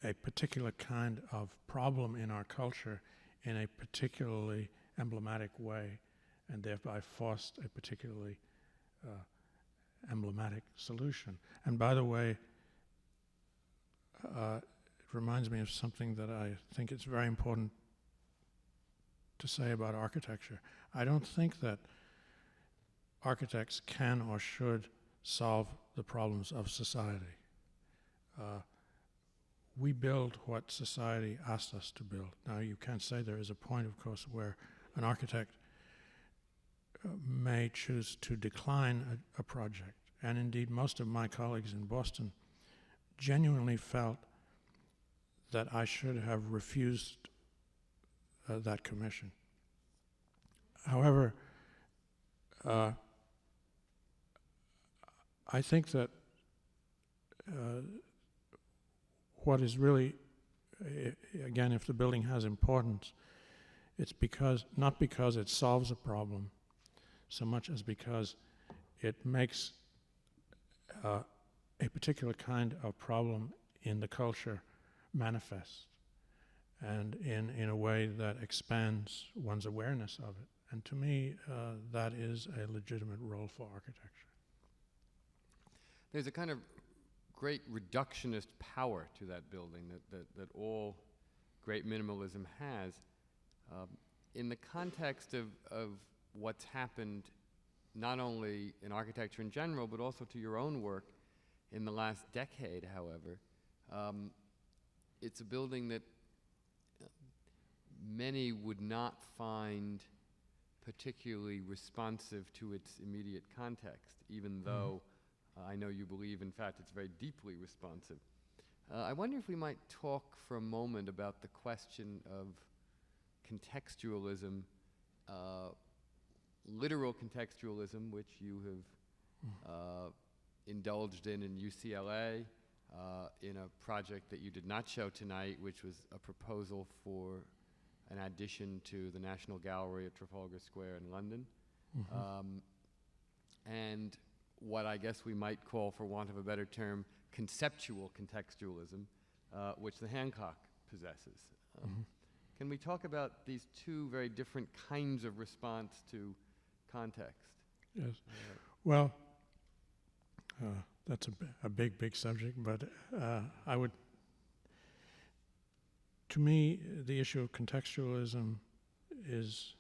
a particular kind of problem in our culture in a particularly emblematic way, and thereby forced a particularly emblematic solution. And by the way, it reminds me of something that I think it's very important to say about architecture. I don't think that architects can or should solve the problems of society. We build what society asks us to build. Now, you can say there is a point, of course, where an architect may choose to decline a project. And indeed, most of my colleagues in Boston genuinely felt that I should have refused that commission. However, I think that what is really, again, if the building has importance, it's not because it solves a problem so much as because it makes a particular kind of problem in the culture manifest, and in a way that expands one's awareness of it. And to me, that is a legitimate role for architecture. There's a kind of great reductionist power to that building that all great minimalism has. In the context of what's happened not only in architecture in general, but also to your own work in the last decade, however, it's a building that many would not find particularly responsive to its immediate context, even though I know you believe, in fact, it's very deeply responsive. I wonder if we might talk for a moment about the question of contextualism, literal contextualism, which you have indulged in UCLA, in a project that you did not show tonight, which was a proposal for an addition to the National Gallery at Trafalgar Square in London. And what I guess we might call, for want of a better term, conceptual contextualism, which the Hancock possesses. Can we talk about these two very different kinds of response to context? Yes. Well, that's a big, big subject, but I would to me, the issue of contextualism is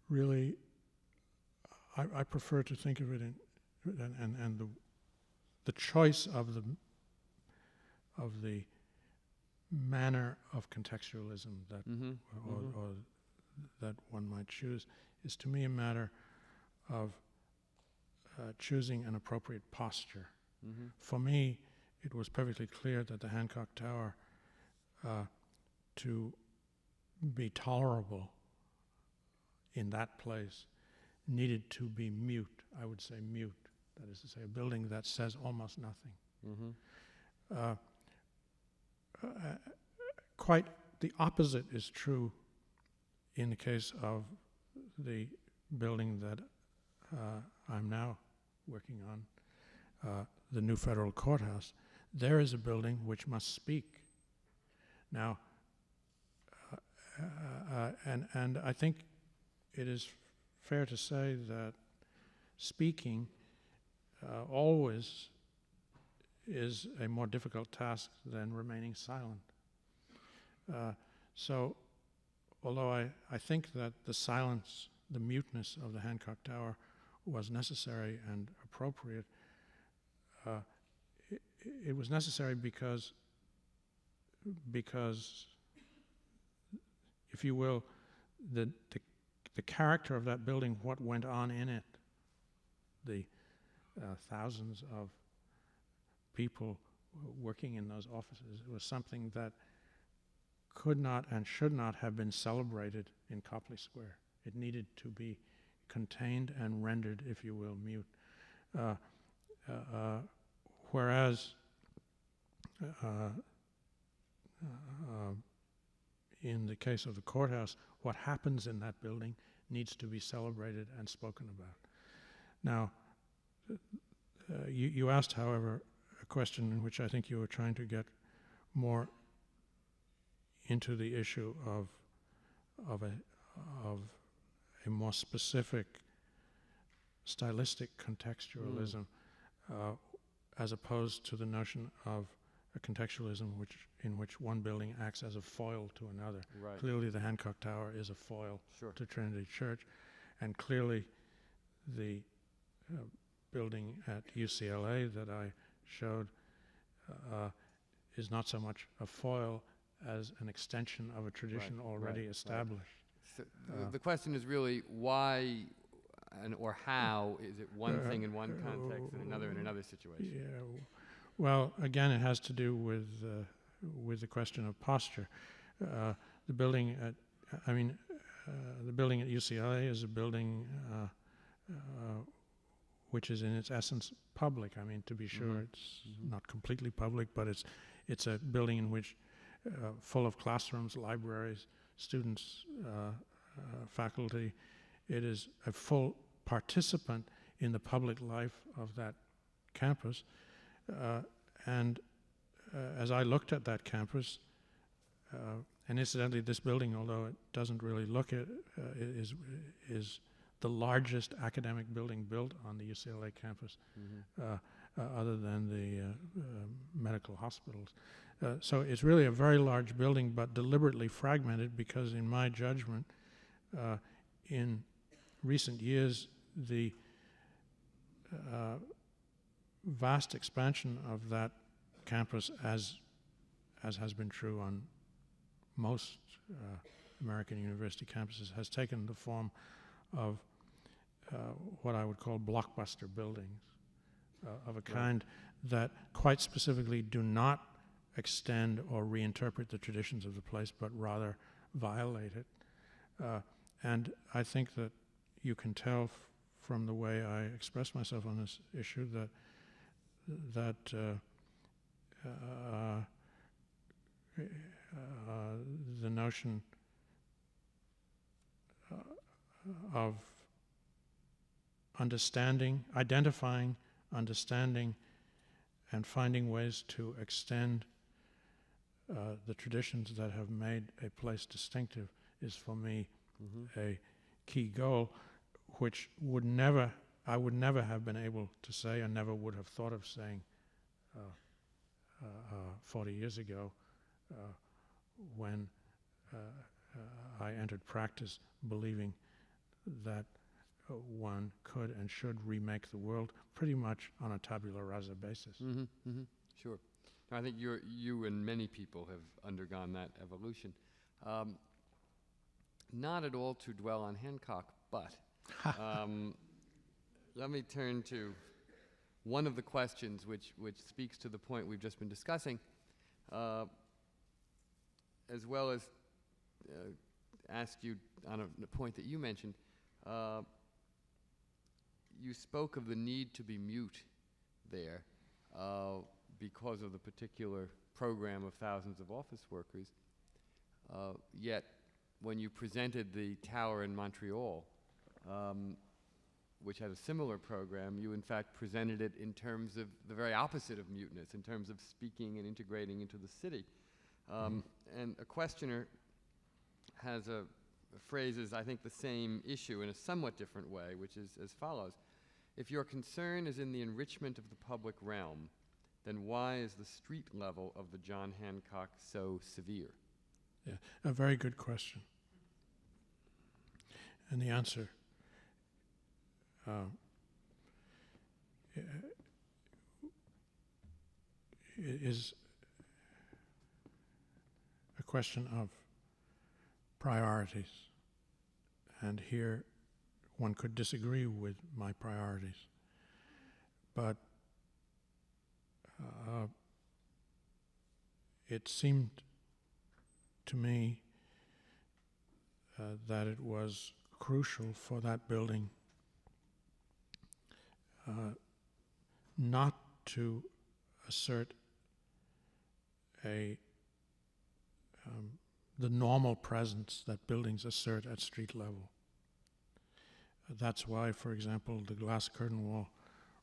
really, I prefer to think of it and the choice of the manner of contextualism that or that one might choose is to me a matter of choosing an appropriate posture. For me, it was perfectly clear that the Hancock Tower, to be tolerable in that place, needed to be mute. I would say mute. That is to say, a building that says almost nothing. Quite the opposite is true in the case of the building that I'm now working on, the new federal courthouse. There is a building which must speak. Now, and I think it is fair to say that speaking always is a more difficult task than remaining silent. So, although I think that the silence, the muteness of the Hancock Tower was necessary and appropriate, it was necessary because, if you will, the character of that building, what went on in it, the thousands of people working in those offices, it was something that could not and should not have been celebrated in Copley Square. It needed to be contained and rendered, if you will, mute. Whereas in the case of the courthouse, what happens in that building needs to be celebrated and spoken about. Now, you asked, however, a question in which I think you were trying to get more into the issue of a more specific stylistic contextualism, as opposed to the notion of a contextualism in which one building acts as a foil to another. Right. Clearly, the Hancock Tower is a foil to Trinity Church, and clearly the building at UCLA that I showed is not so much a foil as an extension of a tradition already established. So the question is really why or how is it one thing in one context and another in another situation? Yeah, well, again, it has to do with the question of posture. The building at UCLA is a building which is in its essence public. I mean, to be sure, it's not completely public, but it's a building in which full of classrooms, libraries, students, faculty. It is a full participant in the public life of that campus. And as I looked at that campus, and incidentally, this building, although it doesn't really look it, is the largest academic building built on the UCLA campus, other than the medical hospitals. So it's really a very large building, but deliberately fragmented because, in my judgment, in recent years, the vast expansion of that campus, as has been true on most American university campuses, has taken the form of what I would call blockbuster buildings, of a kind that quite specifically do not extend or reinterpret the traditions of the place, but rather violate it. And I think that you can tell from the way I express myself on this issue that the notion of identifying, understanding, and finding ways to extend the traditions that have made a place distinctive is, for me, a key goal, which I would never have been able to say, and never would have thought of saying 40 years ago, when I entered practice, believing that one could and should remake the world pretty much on a tabula rasa basis. Mm-hmm, mm-hmm. Sure. No, I think you and many people have undergone that evolution. Not at all to dwell on Hancock, but let me turn to one of the questions which speaks to the point we've just been discussing, as well as ask you on a point that you mentioned. You spoke of the need to be mute there because of the particular program of thousands of office workers. Yet, when you presented the tower in Montreal, which had a similar program, you in fact presented it in terms of the very opposite of muteness, in terms of speaking and integrating into the city. And a questioner has phrases, I think, the same issue in a somewhat different way, which is as follows. If your concern is in the enrichment of the public realm, then why is the street level of the John Hancock so severe? Yeah, a very good question. And the answer is a question of priorities. And here one could disagree with my priorities. But it seemed to me that it was crucial for that building not to assert the normal presence that buildings assert at street level. That's why, for example, the glass curtain wall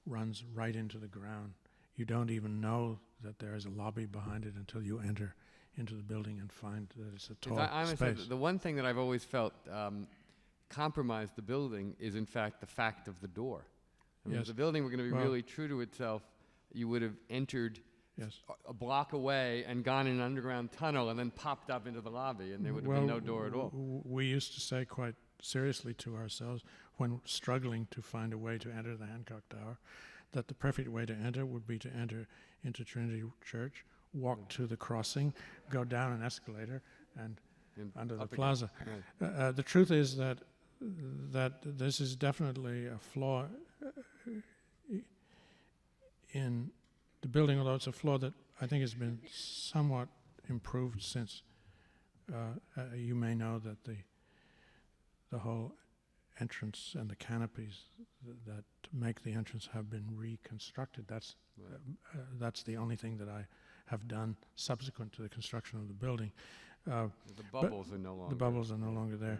runs right into the ground. You don't even know that there is a lobby behind it until you enter into the building and find that it's a tall space. The one thing that I've always felt compromised the building is, in fact, the fact of the door. I mean, Yes. if the building were going to be really true to itself, you would have entered Yes. a block away and gone in an underground tunnel and then popped up into the lobby, and there would have been no door at all. We used to say quite seriously to ourselves when struggling to find a way to enter the Hancock Tower that the perfect way to enter would be to enter into Trinity Church, walk to the crossing, go down an escalator, and under the plaza. Right. The truth is that this is definitely a flaw in the building, although it's a flaw that I think has been somewhat improved since you may know that the whole entrance and the canopies that make the entrance have been reconstructed. That's the only thing that I have done subsequent to the construction of the building. The bubbles are no longer. The bubbles are no longer there,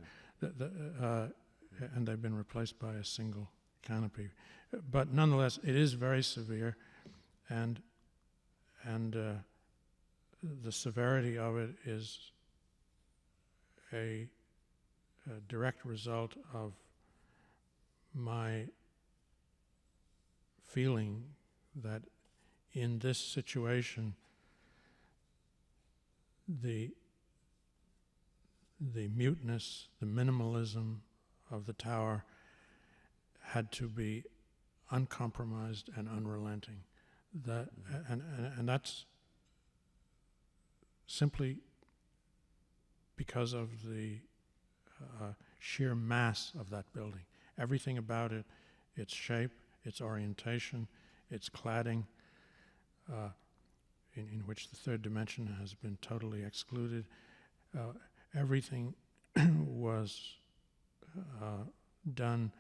and they've been replaced by a single canopy. But nonetheless, it is very severe, and the severity of it is a direct result of my feeling that in this situation the muteness, the minimalism of the tower had to be uncompromised and unrelenting. And that's simply because of the sheer mass of that building. Everything about it, its shape, its orientation, its cladding, in which the third dimension has been totally excluded, everything was done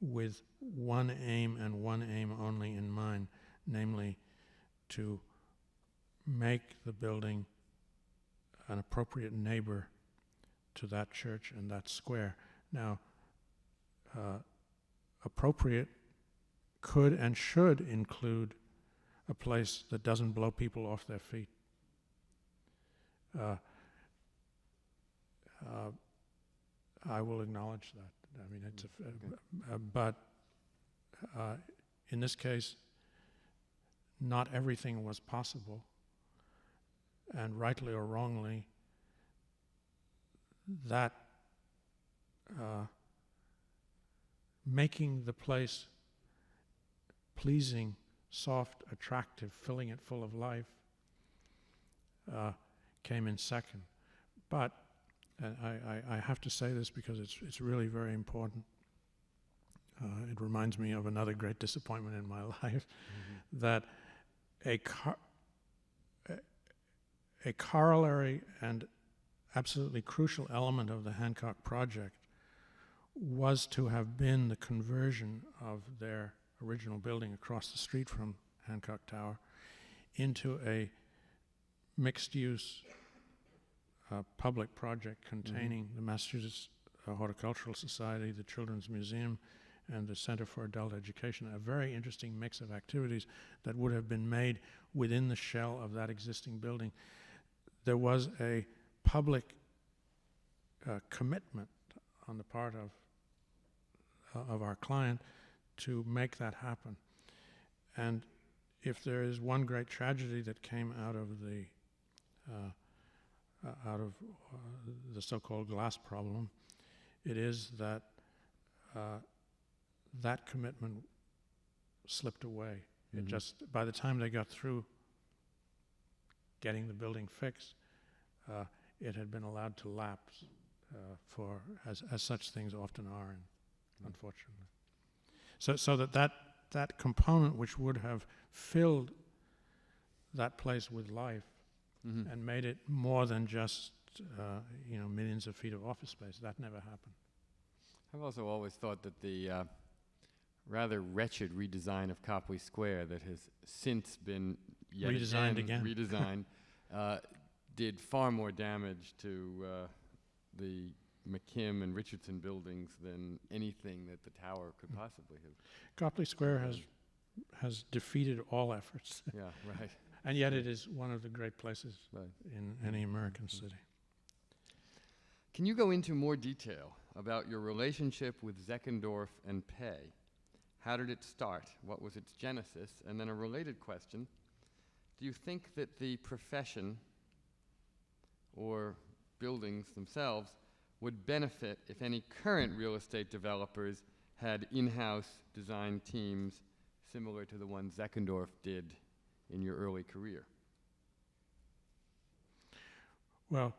with one aim and one aim only in mind, namely to make the building an appropriate neighbor to that church and that square. Now, appropriate could and should include a place that doesn't blow people off their feet. I will acknowledge that. I mean, it's but in this case, not everything was possible, and rightly or wrongly, that making the place pleasing, soft, attractive, filling it full of life, came in second. But I have to say this because it's really very important. It reminds me of another great disappointment in my life, that a corollary and absolutely crucial element of the Hancock project was to have been the conversion of their original building across the street from Hancock Tower into a mixed-use public project containing the Massachusetts Horticultural Society, the Children's Museum, and the Center for Adult Education, a very interesting mix of activities that would have been made within the shell of that existing building. There was a public commitment on the part of our client to make that happen. And if there is one great tragedy that came out of the so-called glass problem, it is that that commitment slipped away. It just, by the time they got through getting the building fixed, it had been allowed to lapse as such things often are, unfortunately. So that component which would have filled that place with life and made it more than just millions of feet of office space, that never happened. I've also always thought that the rather wretched redesign of Copley Square that has since been yet redesigned did far more damage to the McKim and Richardson buildings than anything that the tower could possibly have. Copley Square has defeated all efforts. Yeah, right. And yet it is one of the great places in any American city. Can you go into more detail about your relationship with Zeckendorf and Pei? How did it start? What was its genesis? And then a related question, do you think that the profession or buildings themselves would benefit if any current real estate developers had in-house design teams similar to the one Zeckendorf did in your early career? Well,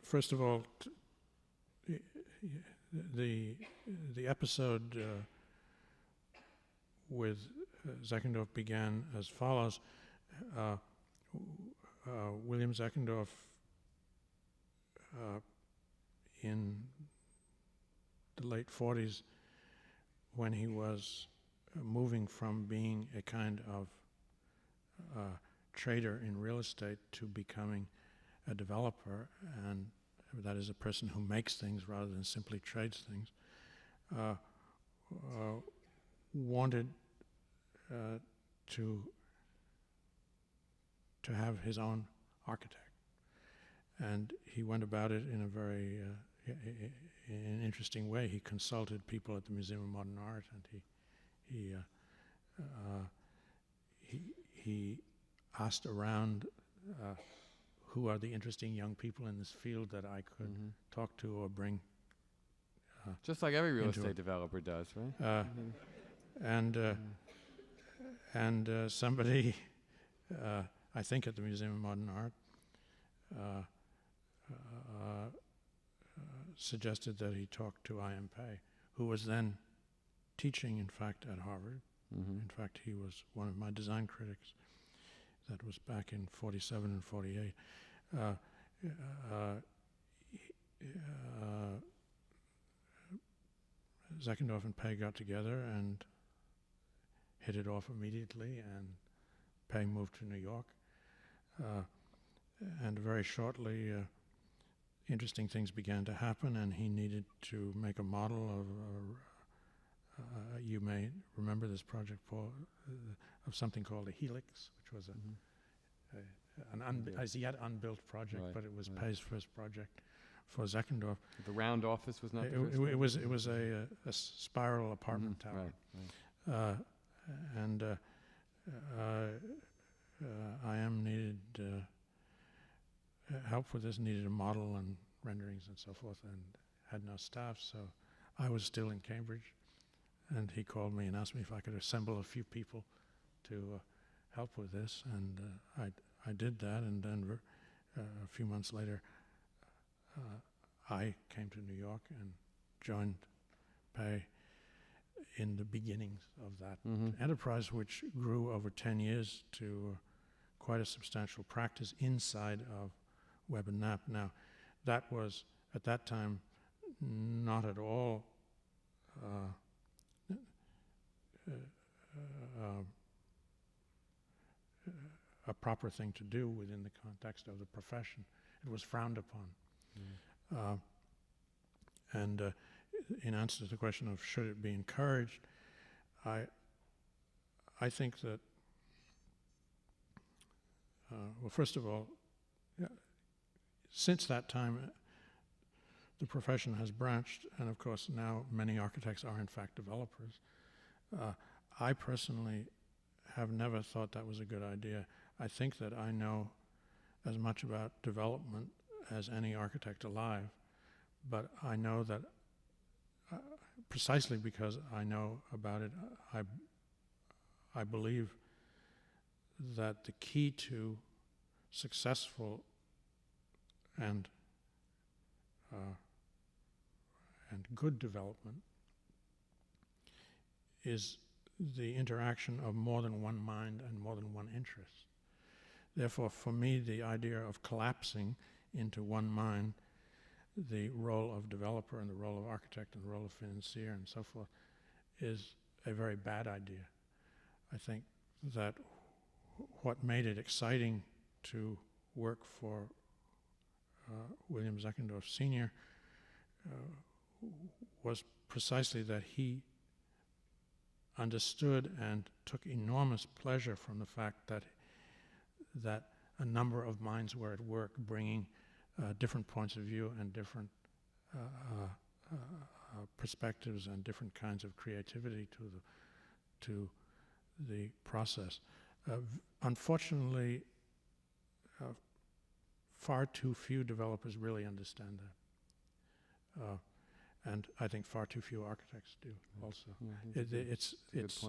first of all, the episode with Zeckendorf began as follows. William Zeckendorf, in the late 40s, when he was moving from being a kind of trader in real estate to becoming a developer, and that is a person who makes things rather than simply trades things, wanted to have his own architect. And he went about it in a very in an interesting way. He consulted people at the Museum of Modern Art, and he asked around who are the interesting young people in this field that I could talk to or bring. Just like every real estate developer does, right? And somebody, I think at the Museum of Modern Art, suggested that he talk to I.M. Pei, who was then teaching, in fact, at Harvard. In fact, he was one of my design critics. That was back in 47 and 48. Zeckendorf and Pei got together and hit it off immediately, and Pei moved to New York. And very shortly, interesting things began to happen, and he needed to make a model of, you may remember this project, Paul, of something called a helix, which was an as yet unbuilt project, but it was Pei's first project for Zeckendorf. The round office was not the first one? It was a spiral apartment tower. Right. And IM needed help with this, needed a model and renderings and so forth, and had no staff, so I was still in Cambridge, and he called me and asked me if I could assemble a few people to help with this, and I did that, and then a few months later I came to New York and joined Pei in the beginnings of that enterprise, which grew over 10 years to quite a substantial practice inside of Web and Knapp. Now, that was, at that time, not at all a proper thing to do within the context of the profession. It was frowned upon. And in answer to the question of should it be encouraged, I think that, well, first of all, since that time, the profession has branched, and of course now many architects are in fact developers. I personally have never thought that was a good idea. I think that I know as much about development as any architect alive, but I know that precisely because I know about it, I believe that the key to successful and good development is the interaction of more than one mind and more than one interest. Therefore, for me, the idea of collapsing into one mind the role of developer and the role of architect and the role of financier and so forth is a very bad idea. I think that what made it exciting to work for William Zeckendorf Sr. Was precisely that he understood and took enormous pleasure from the fact that a number of minds were at work bringing different points of view and different perspectives and different kinds of creativity to the process. Unfortunately, far too few developers really understand that. And I think far too few architects do also.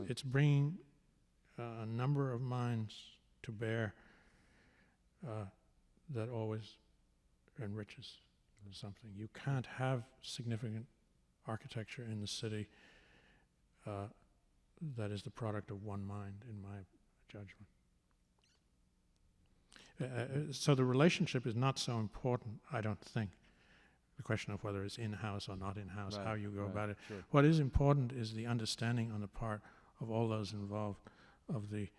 It's bringing a number of minds to bear that always enriches something. You can't have significant architecture in the city that is the product of one mind, in my judgment. So the relationship is not so important, I don't think. The question of whether it's in-house or not in-house, how you go about it. Sure. What is important is the understanding on the part of all those involved of the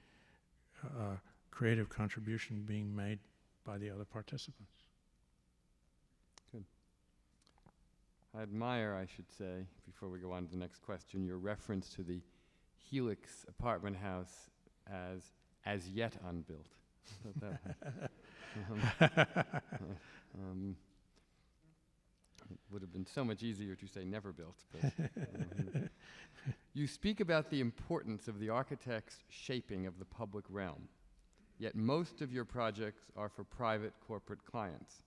creative contribution being made by the other participants. Good. I admire, I should say, before we go on to the next question, your reference to the Helix apartment house as yet unbuilt. It would have been so much easier to say never built. But, you speak about the importance of the architect's shaping of the public realm, yet most of your projects are for private corporate clients.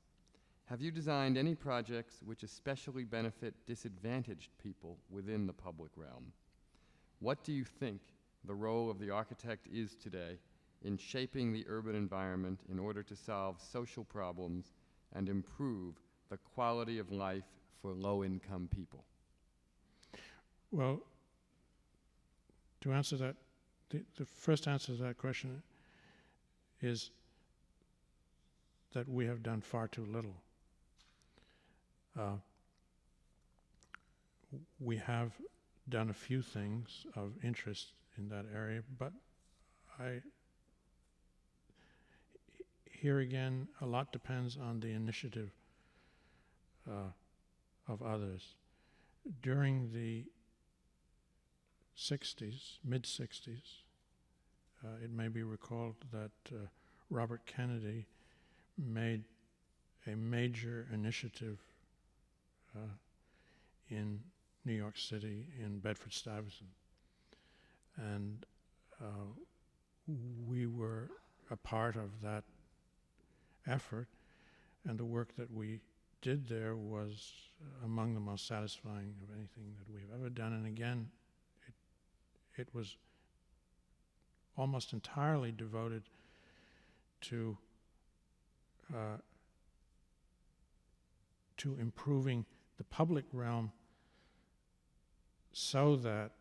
Have you designed any projects which especially benefit disadvantaged people within the public realm? What do you think the role of the architect is today in shaping the urban environment in order to solve social problems and improve the quality of life for low-income people? Well, to answer that, the first answer to that question is that we have done far too little. We have done a few things of interest in that area, but here again, a lot depends on the initiative of others. During the 60s, mid-60s, it may be recalled that Robert Kennedy made a major initiative in New York City, in Bedford-Stuyvesant. And we were a part of that effort, and the work that we did there was among the most satisfying of anything that we've ever done. And again, it was almost entirely devoted to improving the public realm so that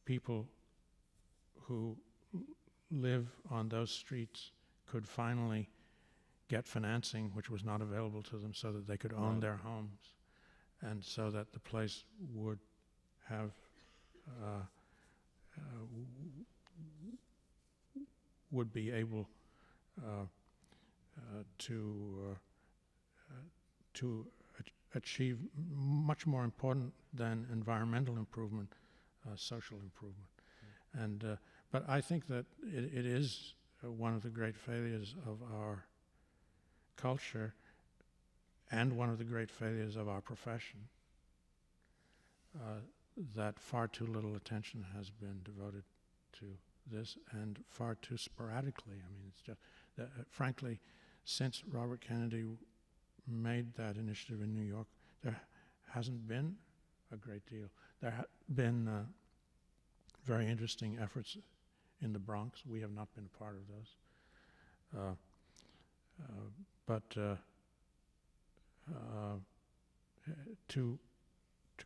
people who live on those streets could finally get financing, which was not available to them, so that they could own their homes, and so that the place would have would be able to achieve much more important than environmental improvement, social improvement. And but I think that it is one of the great failures of our culture and one of the great failures of our profession that far too little attention has been devoted to this, and far too sporadically. I mean, it's just that, frankly, since Robert Kennedy made that initiative in New York, there hasn't been a great deal. There have been very interesting efforts in the Bronx. We have not been a part of those. But to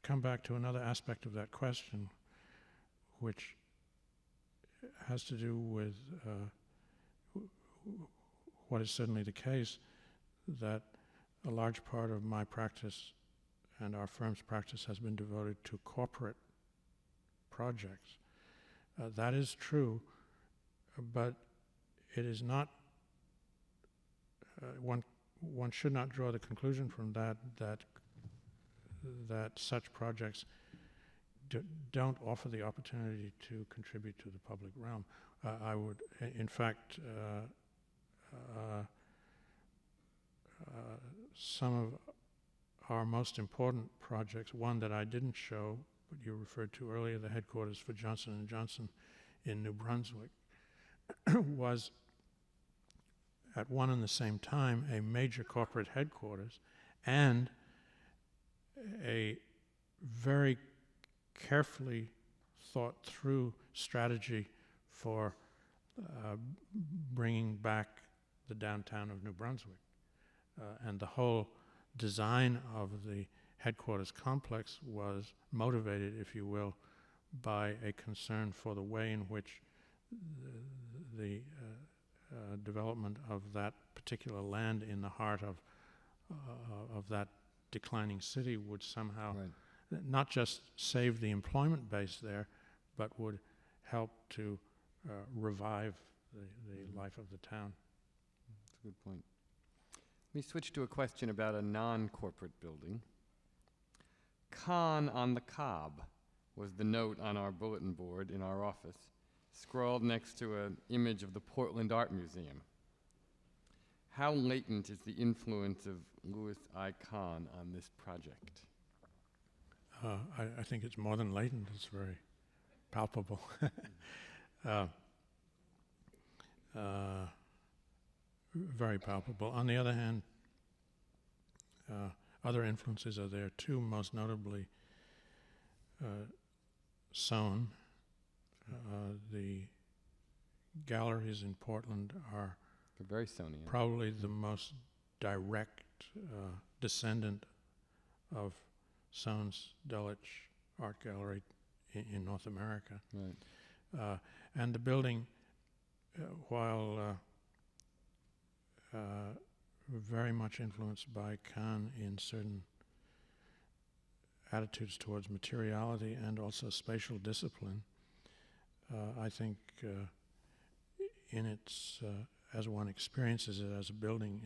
come back to another aspect of that question, which has to do with what is certainly the case, that a large part of my practice and our firm's practice has been devoted to corporate projects. That is true, but it is not, one should not draw the conclusion from that such projects don't offer the opportunity to contribute to the public realm. I would, in fact, some of our most important projects, one that I didn't show, but you referred to earlier, the headquarters for Johnson & Johnson in New Brunswick, was at one and the same time a major corporate headquarters and a very carefully thought through strategy for bringing back the downtown of New Brunswick. And the whole design of the headquarters complex was motivated, if you will, by a concern for the way in which the development of that particular land in the heart of that declining city would somehow not just save the employment base there, but would help to revive the life of the town. That's a good point. Let me switch to a question about a non-corporate building. Con on the Cobb was the note on our bulletin board in our office, scrawled next to an image of the Portland Art Museum. How latent is the influence of Louis I. Kahn on this project? I think it's more than latent, it's very palpable. Very palpable. On the other hand, other influences are there too, most notably Sohn. The galleries in Portland are very Sonian. Probably the most direct descendant of Sohn's Dulwich Art Gallery in North America. Right. And the building, while very much influenced by Kahn in certain attitudes towards materiality and also spatial discipline, I think in its as one experiences it as a building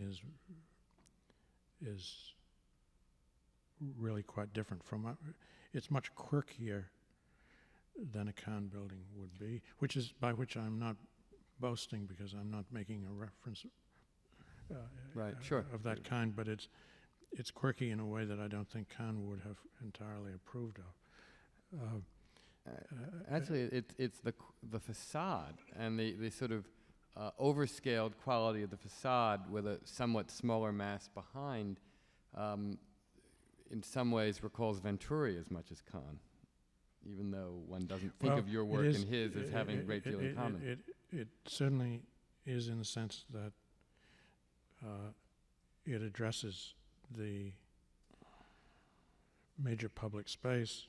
is really quite different from it's much quirkier than a Kahn building would be, which I'm not boasting, because I'm not making a reference of that kind, but it's quirky in a way that I don't think Kahn would have entirely approved of. Actually, it's the facade and the sort of overscaled quality of the facade with a somewhat smaller mass behind, in some ways recalls Venturi as much as Kahn, even though one doesn't think of your work and his as having a great deal in common. It certainly is, in the sense that it addresses the major public space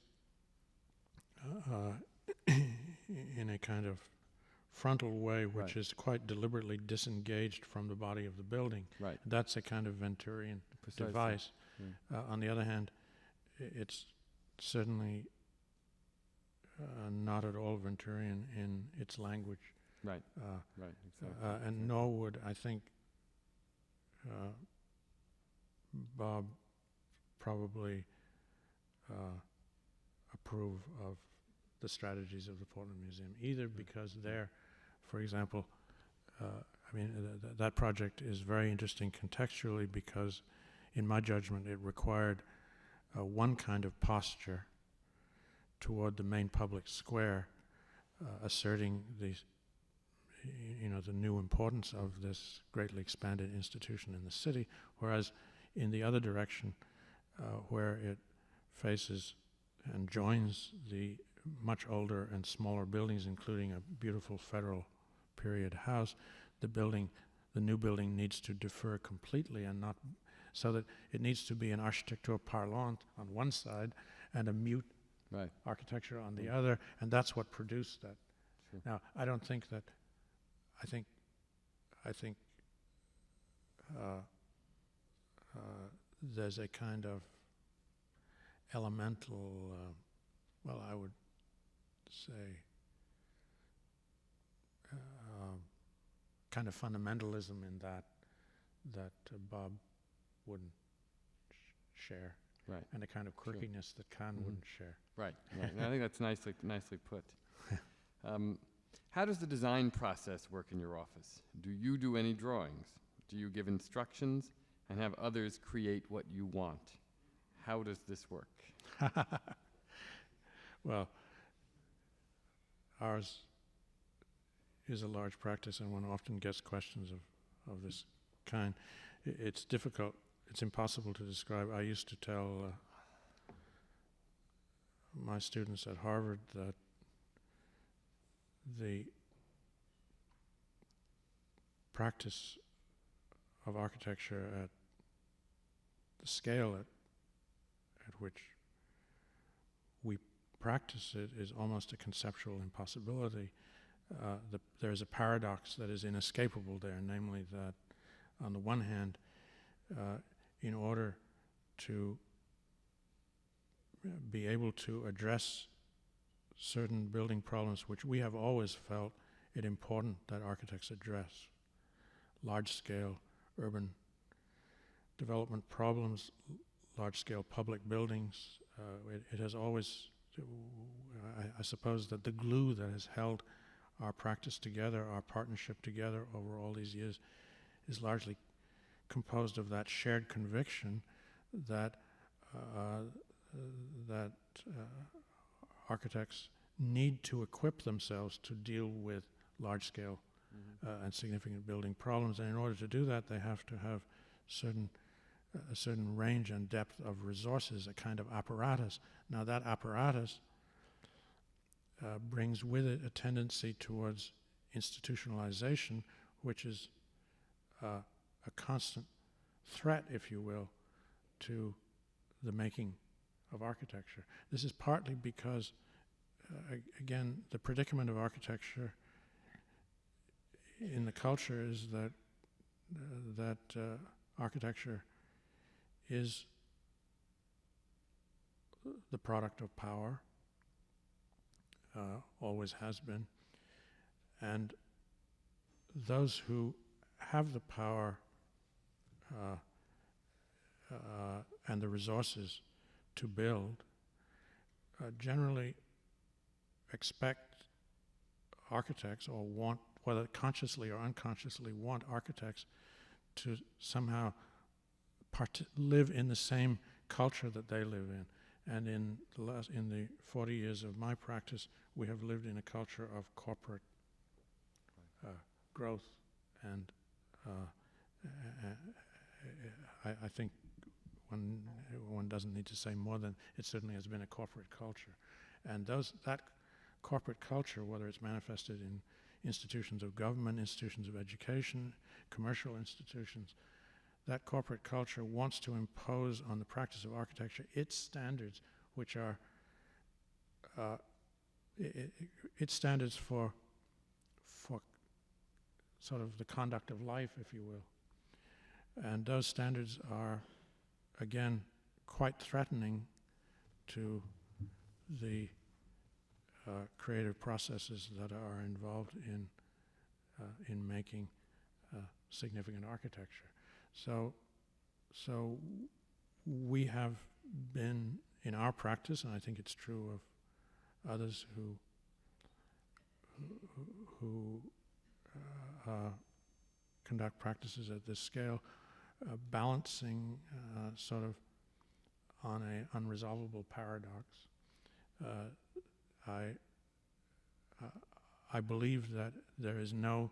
in a kind of frontal way, which is quite deliberately disengaged from the body of the building. Right. That's a kind of Venturian Precisely. device. Yeah. On the other hand, it's certainly not at all Venturian in its language. Right. Right. Exactly. And nor would, I think, Bob probably approve of the strategies of the Portland Museum either, because there, for example, that project is very interesting contextually because, in my judgment, it required one kind of posture toward the main public square, asserting the new importance of this greatly expanded institution in the city, whereas in the other direction, where it faces and joins the much older and smaller buildings, including a beautiful federal period house, the new building needs to defer completely, and not so that it needs to be an architecture parlante on one side and a mute architecture on the other, and that's what produced that. Sure. Now, I don't think that. I think there's a kind of elemental, I would say, kind of fundamentalism in that Bob wouldn't share, Right. and a kind of quirkiness that Kahn wouldn't share. Right. Right. And I think that's nicely put. How does the design process work in your office? Do you do any drawings? Do you give instructions and have others create what you want? How does this work? Well, ours is a large practice, and one often gets questions of this kind. It's difficult, it's impossible to describe. I used to tell my students at Harvard that the practice of architecture at the scale at which we practice it is almost a conceptual impossibility. There's a paradox that is inescapable there, namely that on the one hand, in order to be able to address certain building problems which we have always felt it important that architects address, large-scale urban development problems, large-scale public buildings. It has always, I suppose that the glue that has held our practice together, our partnership together over all these years, is largely composed of that shared conviction that architects need to equip themselves to deal with large-scale and significant building problems, and in order to do that, they have to have a certain range and depth of resources, a kind of apparatus. Now, that apparatus brings with it a tendency towards institutionalization, which is a constant threat, if you will, to the making of architecture. This is partly because, again, the predicament of architecture in the culture is that architecture is the product of power, always has been, and those who have the power and the resources to build generally expect architects, or want, whether consciously or unconsciously, want architects to somehow live in the same culture that they live in. And in the 40 years of my practice, we have lived in a culture of corporate growth, and I think one doesn't need to say more than it certainly has been a corporate culture. And that corporate culture, whether it's manifested in institutions of government, institutions of education, commercial institutions, that corporate culture wants to impose on the practice of architecture its standards, which are its standards for sort of the conduct of life, if you will. And those standards are, again, quite threatening to the creative processes that are involved in making significant architecture. So we have been, in our practice, and I think it's true of others who conduct practices at this scale, balancing sort of on an unresolvable paradox. I believe that there is no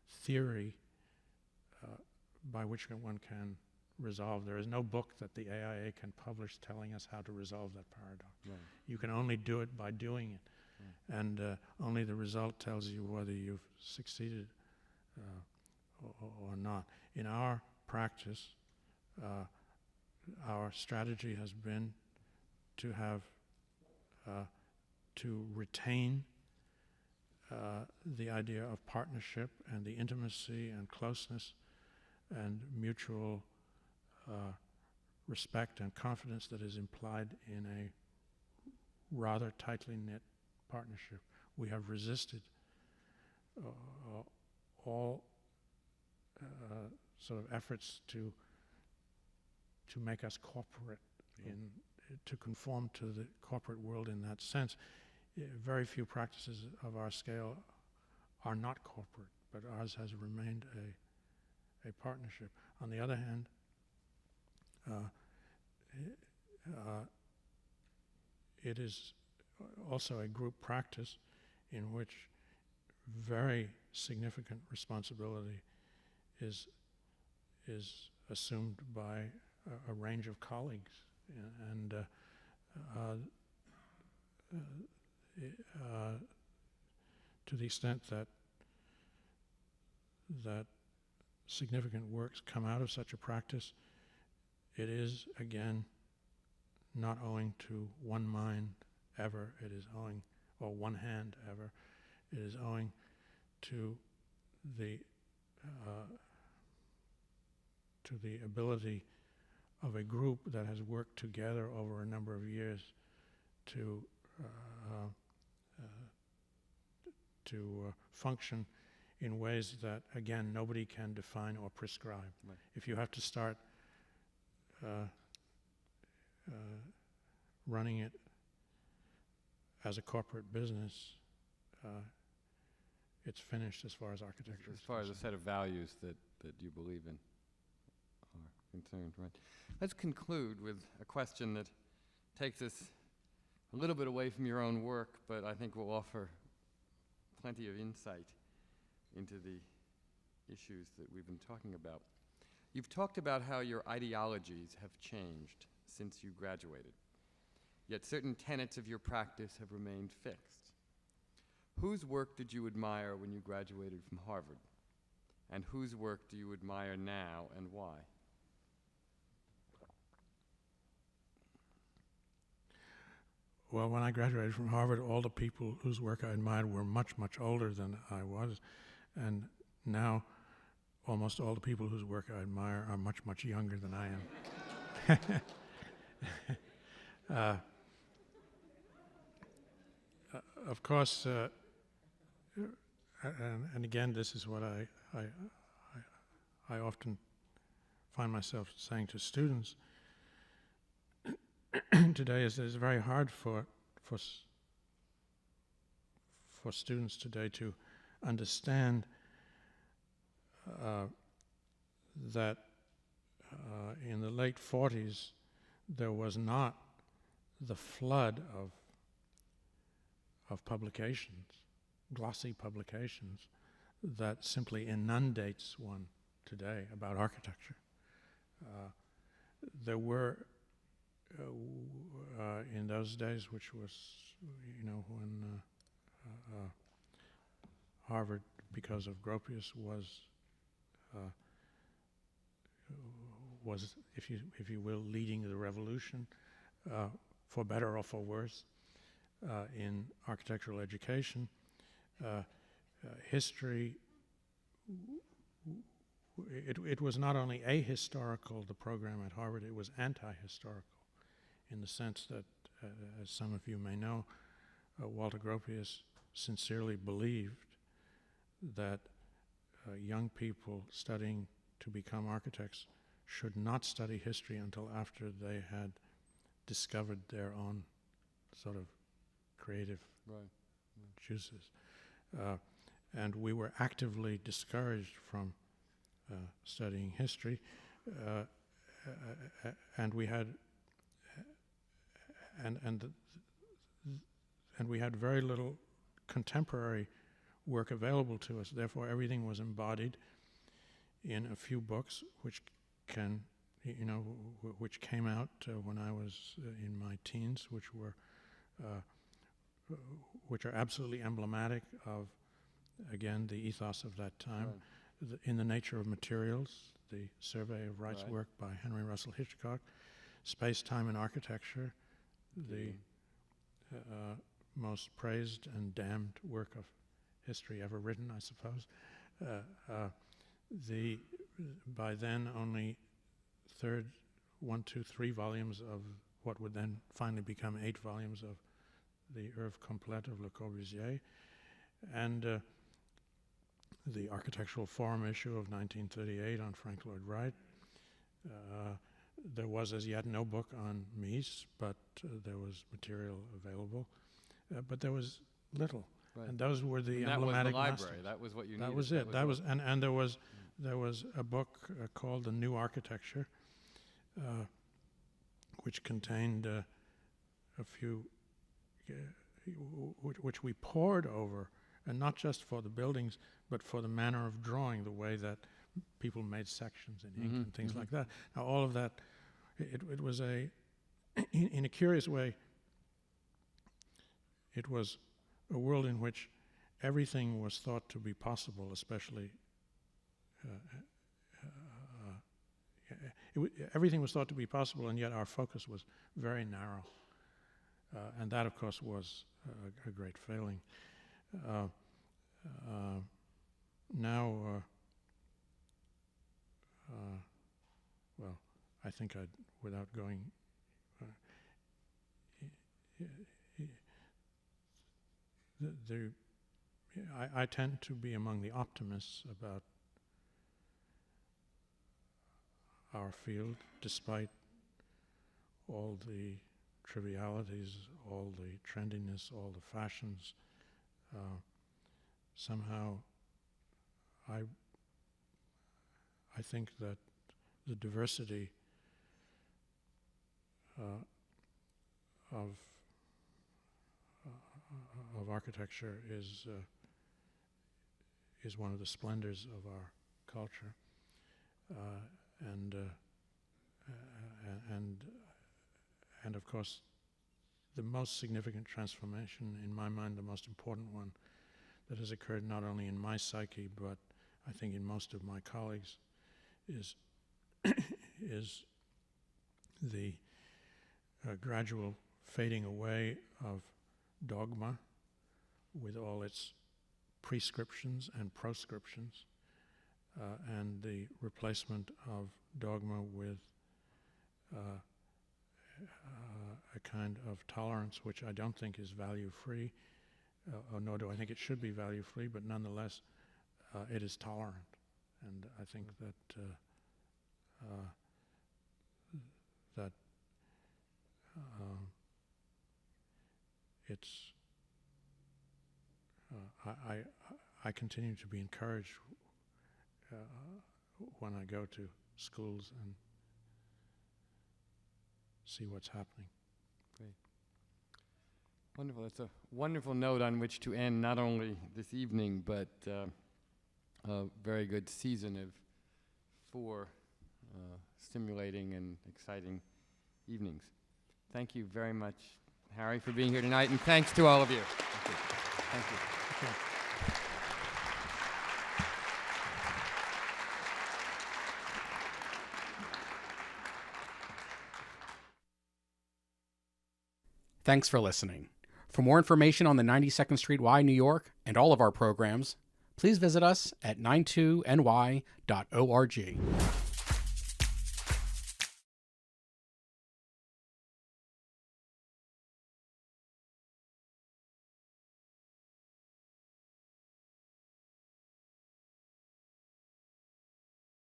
theory by which one can resolve. There is no book that the AIA can publish telling us how to resolve that paradox. Right. You can only do it by doing it. Right. And only the result tells you whether you've succeeded or not. In our practice, our strategy has been to have to retain the idea of partnership and the intimacy and closeness and mutual respect and confidence that is implied in a rather tightly knit partnership. We have resisted all sort of efforts to make us corporate, to conform to the corporate world in that sense. Very few practices of our scale are not corporate, but ours has remained a partnership. On the other hand, it is also a group practice in which very significant responsibility is assumed by a range of colleagues, and to the extent that significant works come out of such a practice, it is, again, not owing to one mind ever, it is owing, or one hand ever, it is owing to the ability of a group that has worked together over a number of years to function in ways that, again, nobody can define or prescribe. Right. If you have to start running it as a corporate business, it's finished as far as architecture is As far as a concerned. set of values that you believe in are concerned, right? Let's conclude with a question that takes us a little bit away from your own work, but I think will offer plenty of insight into the issues that we've been talking about. You've talked about how your ideologies have changed since you graduated, yet certain tenets of your practice have remained fixed. Whose work did you admire when you graduated from Harvard? And whose work do you admire now, and why? Well, when I graduated from Harvard, all the people whose work I admired were much, much older than I was. And now, almost all the people whose work I admire are much, much younger than I am. Of course, and again, this is what I often find myself saying to students today, is it's very hard for students today to understand that in the late 40s there was not the flood of publications, glossy publications, that simply inundates one today about architecture. There were, in those days, which was, when Harvard, because of Gropius, was, if you will, leading the revolution, for better or for worse, in architectural education. History, it was not only ahistorical, the program at Harvard, it was anti-historical, in the sense that, as some of you may know, Walter Gropius sincerely believed that young people studying to become architects should not study history until after they had discovered their own sort of creative juices. And we were actively discouraged from studying history, and we had and we had very little contemporary work available to us. Therefore, everything was embodied in a few books, which which came out when I was in my teens, which are absolutely emblematic of, again, the ethos of that time. Right. In the Nature of Materials, the Survey of Wright's work by Henry Russell Hitchcock, Space, Time, and Architecture, the most praised and damned work of history ever written, I suppose. By then only 3 volumes of what would then finally become 8 volumes of the Œuvre complète of Le Corbusier, and the Architectural Forum issue of 1938 on Frank Lloyd Wright. There was as yet no book on Mies, but there was material available. But there was little. Right. And those were the emblematic library. Masters. That was what you needed. That was it. And there was a book called The New Architecture, which contained a few, which we pored over, and not just for the buildings, but for the manner of drawing, the way that people made sections in ink and things like that. Now, all of that, it was in a curious way, it was a world in which everything was thought to be possible, especially everything was thought to be possible, and yet our focus was very narrow. And that, of course, was a great failing. Now, well, I think without going, I tend to be among the optimists about our field, despite all the trivialities, all the trendiness, all the fashions. Somehow, I think that the diversity of architecture is one of the splendors of our culture, and of course, the most significant transformation, in my mind, the most important one that has occurred not only in my psyche, but I think in most of my colleagues, is the gradual fading away of dogma with all its prescriptions and proscriptions, and the replacement of dogma with a kind of tolerance which I don't think is value-free, or nor do I think it should be value-free, but nonetheless it is tolerant. And I think that it's I continue to be encouraged when I go to schools and see what's happening. Great. Wonderful. That's a wonderful note on which to end not only this evening, but a very good season of 4 stimulating and exciting evenings. Thank you very much, Harry, for being here tonight, and thanks to all of you. Thank you. Thank you. Okay. Thanks for listening. For more information on the 92nd Street Y, New York, and all of our programs, please visit us at 92ny.org.